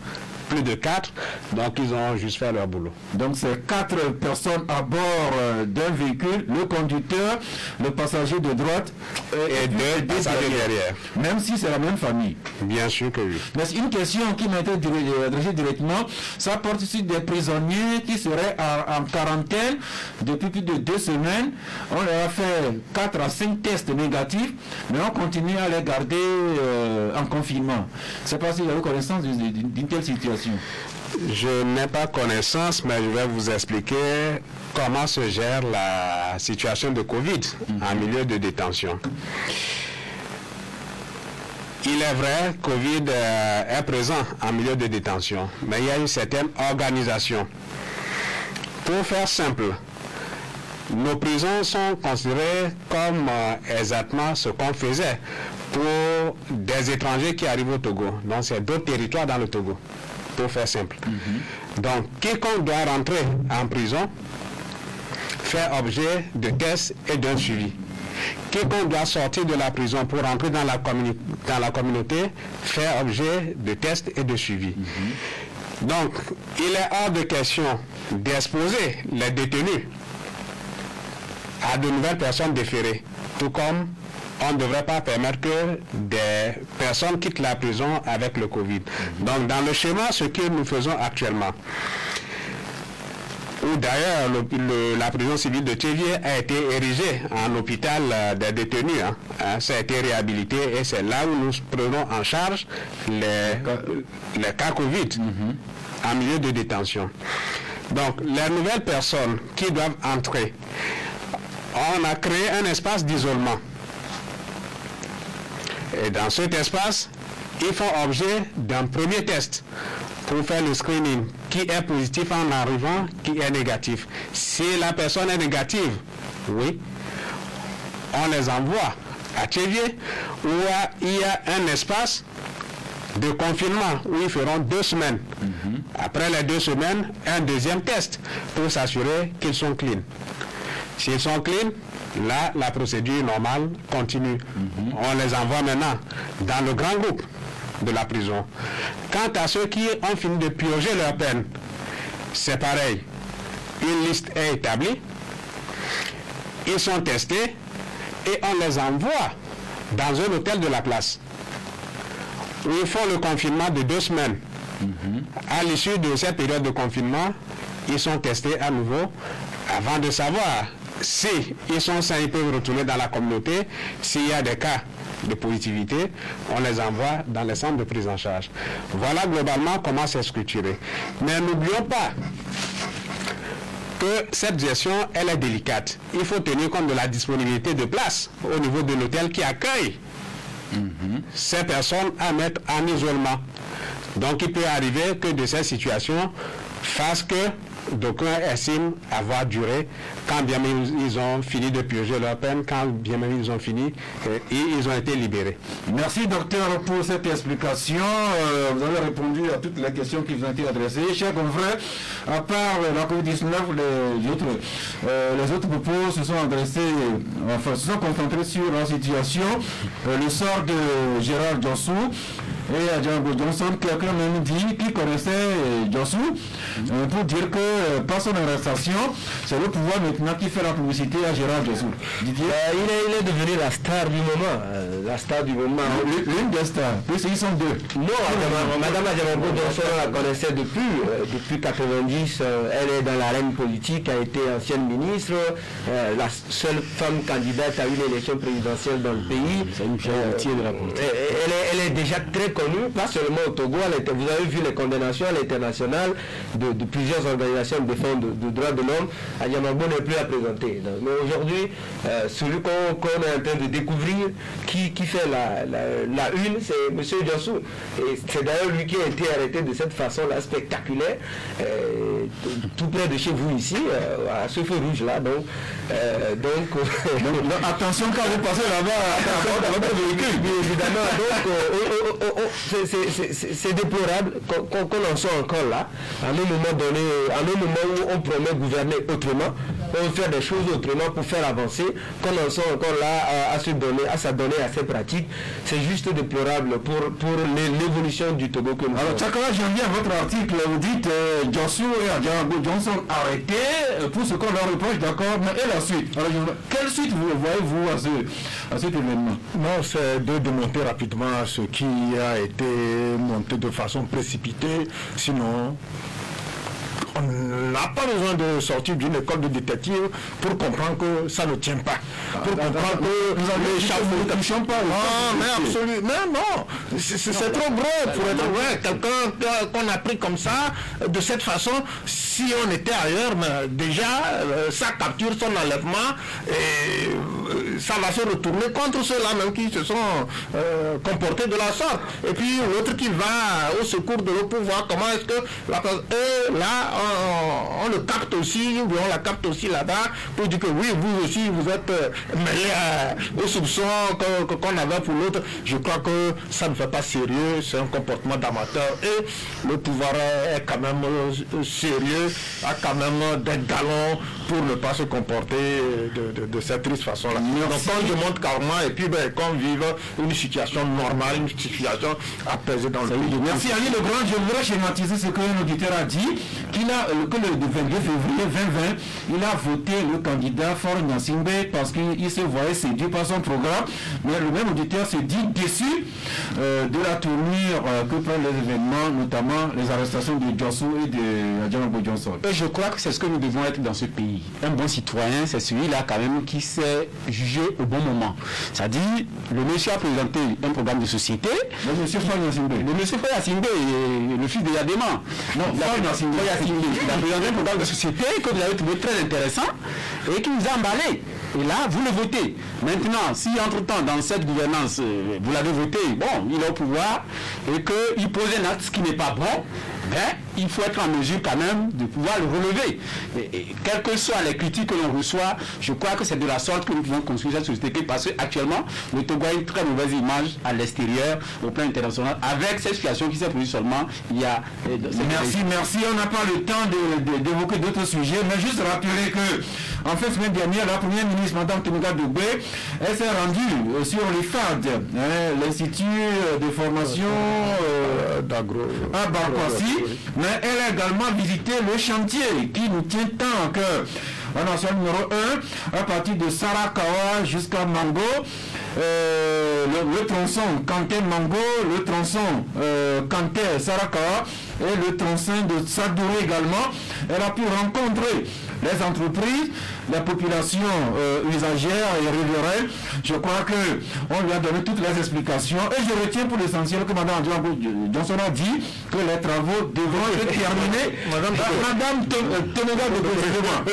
plus de 4, donc ils ont juste fait leur boulot. Donc c'est 4 personnes à bord d'un véhicule, le conducteur, le passager de droite et 2 passagers derrière. Même si c'est la même famille. Bien sûr que oui. Mais c'est une question qui m'a été adressée directement. Ça porte sur des prisonniers qui seraient en quarantaine depuis plus de 2 semaines. On leur a fait 4 à 5 tests négatifs, mais on continue à les garder en confinement. Je ne sais pas si vous avez connaissance d'une telle situation. Je n'ai pas connaissance, mais je vais vous expliquer comment se gère la situation de Covid en milieu de détention. Il est vrai, Covid est présent en milieu de détention, mais il y a une certaine organisation. Pour faire simple, nos prisons sont considérées comme exactement ce qu'on faisait pour des étrangers qui arrivent au Togo. Donc c'est d'autres territoires dans le Togo. Pour faire simple. Donc, quiconque doit rentrer en prison fait objet de tests et d'un suivi. Quiconque doit sortir de la prison pour rentrer dans la communauté fait objet de tests et de suivi. Donc, il est hors de question d'exposer les détenus à de nouvelles personnes déférées, tout comme on ne devrait pas permettre que des personnes quittent la prison avec le Covid. Donc, dans le schéma, ce que nous faisons actuellement, où d'ailleurs la prison civile de Tchévier a été érigée en hôpital des détenus, ça a été réhabilité et c'est là où nous prenons en charge les cas Covid en milieu de détention. Donc, les nouvelles personnes qui doivent entrer, on a créé un espace d'isolement. Et dans cet espace, ils font objet d'un premier test pour faire le screening. Qui est positif en arrivant, qui est négatif. Si la personne est négative, oui, on les envoie à Tchévier où il y a un espace de confinement où ils feront 2 semaines. Après les 2 semaines, un deuxième test pour s'assurer qu'ils sont clean. S'ils sont clean, là, la procédure normale continue. On les envoie maintenant dans le grand groupe de la prison. Quant à ceux qui ont fini de purger leur peine, c'est pareil. Une liste est établie, ils sont testés et on les envoie dans un hôtel de la place où ils font le confinement de 2 semaines. À l'issue de cette période de confinement, ils sont testés à nouveau avant de savoir si ils sont sains, ils peuvent retourner dans la communauté. S'il y a des cas de positivité, on les envoie dans les centres de prise en charge. Voilà globalement comment c'est structuré. Mais n'oublions pas que cette gestion, elle est délicate. Il faut tenir compte de la disponibilité de place au niveau de l'hôtel qui accueille ces personnes à mettre en isolement. Donc il peut arriver que de ces situations fassent que d'aucuns estiment avoir duré, quand bien même ils ont fini de purger leur peine, quand bien même ils ont fini, et ils ont été libérés. Merci docteur pour cette explication. Vous avez répondu à toutes les questions qui vous ont été adressées. Chers confrères, à part la COVID-19, les autres propos se sont concentrés sur la situation, le sort de Gérard Djossou et Adjambo Johnson. Quelqu'un même dit qu'il connaissait Djossou pour dire que par son arrestation, c'est le pouvoir maintenant qui fait la publicité à Gérard Djossou. Il est devenu la star du moment. La star du moment. L'une des stars. Ils sont deux. Non, Madame Adjambo Johnson, on la connaissait depuis 90. Elle est dans l'arène politique, a été ancienne ministre, la seule femme candidate à une élection présidentielle dans le pays. C'est une fierté de la politique. Elle est déjà très connue, pas seulement au Togo. Vous avez vu les condamnations à l'international de plusieurs organisations de défense des droits de l'homme. Adjambo n'est plus à présenter. Mais aujourd'hui, celui qu'on est en train de découvrir, qui fait la une, c'est M. Djossou. Et c'est d'ailleurs lui qui a été arrêté de cette façon-là spectaculaire, tout près de chez vous ici, à ce feu rouge là. Donc, attention quand vous passez là-bas dans votre véhicule. Bien évidemment. Donc, c'est déplorable qu'on en soit encore là, à un moment donné, à un moment où on promet gouverner autrement, on veut faire des choses autrement pour faire avancer, qu'on en soit encore là à s'adonner à ces pratiques. C'est juste déplorable pour l'évolution du Togo que nous avons. Alors, Tchakala, j'aime bien votre article, vous dites Djossou et Adjambo Johnson arrêtés pour ce qu'on leur reproche, d'accord, mais et la suite? Alors, quelle suite voyez-vous à cet événement? Non, c'est de démonter rapidement ce qui a été monté de façon précipitée, sinon on n'a pas besoin de sortir d'une école de détective pour comprendre que ça ne tient pas. Pour comprendre que nous avons touchons pas. Mais absolument. Mais non, c'est trop gros pour être vrai. Quelqu'un qu'on a pris comme ça, de cette façon, si on était ailleurs, mais déjà, sa capture, son enlèvement, et ça va se retourner contre ceux-là même qui se sont comportés de la sorte. Et puis l'autre qui va au secours de l'autre pour voir comment est-ce que là, on le capte aussi, ou on la capte aussi là-bas, pour dire que oui, vous aussi, vous êtes mêlés aux soupçons qu'on avait pour l'autre. Je crois que ça ne fait pas sérieux, c'est un comportement d'amateur, et le pouvoir est quand même sérieux, a quand même des galons pour ne pas se comporter de cette triste façon-là. Donc on demande carrément, et puis qu'on vive une situation normale, une situation apaisée dans le pays. Merci Ali Legrand. Je voudrais schématiser ce que l'auditeur a dit, que le 22 février 2020, il a voté le candidat Faure Gnassingbé parce qu'il se voyait séduit par son programme, mais le même auditeur s'est dit déçu de la tournure que prennent les événements, notamment les arrestations de Djossou et de Adjambo Johnson. Je crois que c'est ce que nous devons être dans ce pays. Un bon citoyen, c'est celui-là quand même qui sait juger au bon moment. C'est-à-dire, le monsieur a présenté un programme de société. Le monsieur Faure Gnassingbé. Le monsieur Faure Gnassingbé, le fils de Yadema. Non, Faure Gnassingbé. Il a présenté un programme de société que vous avez trouvé très intéressant et qui vous a emballé. Et là, vous le votez. Maintenant, si entre-temps, dans cette gouvernance, vous l'avez voté, bon, il est au pouvoir et qu'il pose un acte qui n'est pas bon, ben, il faut être en mesure quand même de pouvoir le relever. Et quelles que soient les critiques que l'on reçoit, je crois que c'est de la sorte que nous pouvons construire cette société, parce qu'actuellement, le Togo a une très mauvaise image à l'extérieur, au plan international, avec cette situation qui s'est produite seulement il y a... Merci. On n'a pas le temps d'évoquer d'autres sujets, mais juste rappeler que, en fait, semaine dernière, la première ministre, Mme Tonuga Dogbe, elle s'est rendue sur l'IFAD, l'Institut de formation à Barkwasi, mais elle a également visité le chantier qui nous tient tant à cœur. On a sur le numéro 1, à partir de Sarakawa jusqu'à Mango, le tronçon Kanté-Mango, le tronçon Kanté-Sarakawa et le tronçon de Sadouré également. Elle a pu rencontrer les entreprises, la population usagère et riveraine. Je crois qu'on lui a donné toutes les explications et je retiens pour l'essentiel que Mme Johnson a dit que les travaux devront être terminés. Madame Tonuga Dogbe, excusez-moi.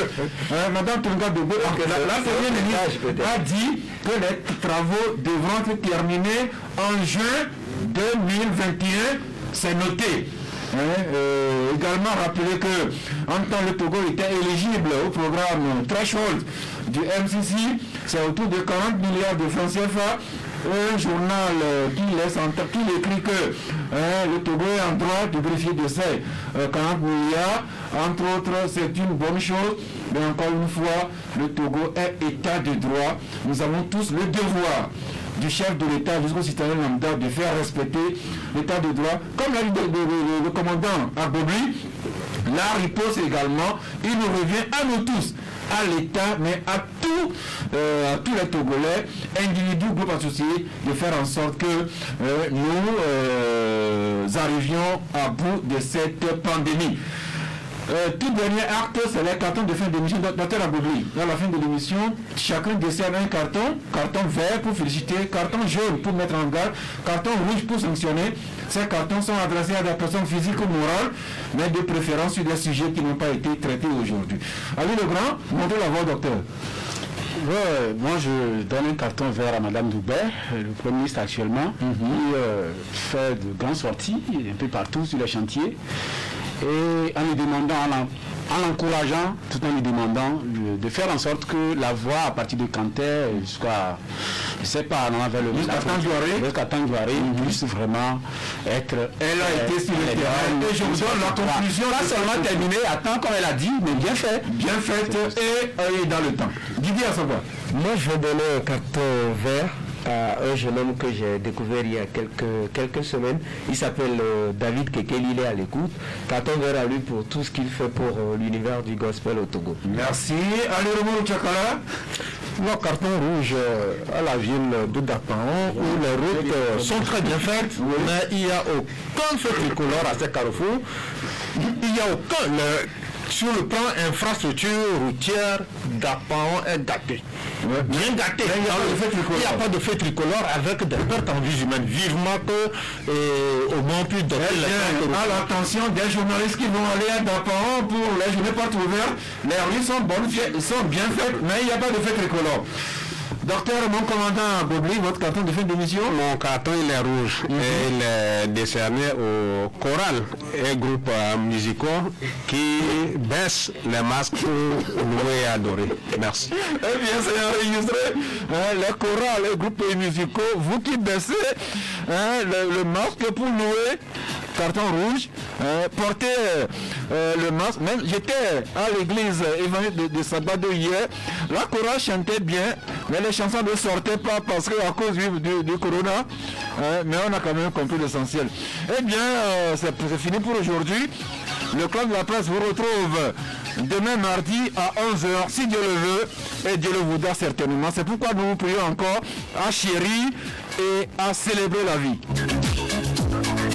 Madame Tonuga Dogbe, la première ministre a dit que les travaux devront être terminés en juin 2021. C'est noté. Également rappeler que en temps le Togo était éligible au programme Threshold du MCC, c'est autour de 40 milliards de francs CFA. Un journal qui écrit que le Togo est en droit de bénéficier de ces 40 milliards. Entre autres, c'est une bonne chose, mais encore une fois, le Togo est état de droit. Nous avons tous le devoir du chef de l'État jusqu'au citoyen lambda de faire respecter l'état de droit. Comme l'a dit le commandant Agbobli, la riposte également, il nous revient à nous tous, à l'État, mais à tous les Togolais, individus, groupes associés, de faire en sorte que nous arrivions à bout de cette pandémie. Tout dernier acte, c'est les cartons de fin d'émission Dr Agbobli. À la fin de l'émission, chacun décerne un carton vert pour féliciter, carton jaune pour mettre en garde, carton rouge pour sanctionner. Ces cartons sont adressés à des personnes physiques ou morales, mais de préférence sur des sujets qui n'ont pas été traités aujourd'hui. Ali Legrand, montrez la voix, docteur. Ouais, moi je donne un carton vert à Madame Doubert, le Premier ministre actuellement, qui fait de grandes sorties un peu partout sur les chantiers. Et en lui demandant, en l'encourageant, tout en lui demandant de faire en sorte que la voie à partir de Kanté jusqu'à, je ne sais pas, vers le jusqu'à Tanguaré puisse vraiment être. Elle a été sur le terrain. Et je vous donne la conclusion. Pas seulement terminée à temps comme elle a dit, mais bien fait. Bien faite et dans le temps. Didier Assoba. Moi je vais donner un carton vert à un jeune homme que j'ai découvert il y a quelques semaines. Il s'appelle David Kekeli, il est à l'écoute. Carton vert à lui pour tout ce qu'il fait pour l'univers du gospel au Togo. Merci. Allez, Romo Tchakala. Moi, carton rouge à la ville de Dapaon, où les routes sont très bien faites, mais il n'y a aucun feu tricolore à ces carrefours. Il n'y a aucun... Sur le plan infrastructure routière, Dapaon est gâté. Bien gâté. Il n'y a pas de feu tricolore avec des pertes en vie humaine. Vivement que au moins plus de à l'attention des journalistes qui vont aller à Dapaon pour les journées portes ouvertes. Les rues sont bonnes, sont bien faites, mais il n'y a pas de feu tricolore. Docteur, mon commandant Agbobli, votre carton de fin d'émission? Mon carton, il est rouge. Et il est décerné au choral et groupes musicaux qui baissent les masques pour louer et adorer. Merci. Eh bien, c'est enregistré. Les chorales et groupes musicaux, vous qui baissez le masque pour louer, carton rouge, portez le masque. Même j'étais à l'église évangélique de Sabado hier, la chorale chantait bien, mais les chansons ne sortaient pas parce qu'à cause du corona, mais on a quand même compris l'essentiel. Eh bien, c'est fini pour aujourd'hui. Le club de la presse vous retrouve demain mardi à 11h, si Dieu le veut, et Dieu le voudra certainement. C'est pourquoi nous vous prions encore à chérir et à célébrer la vie.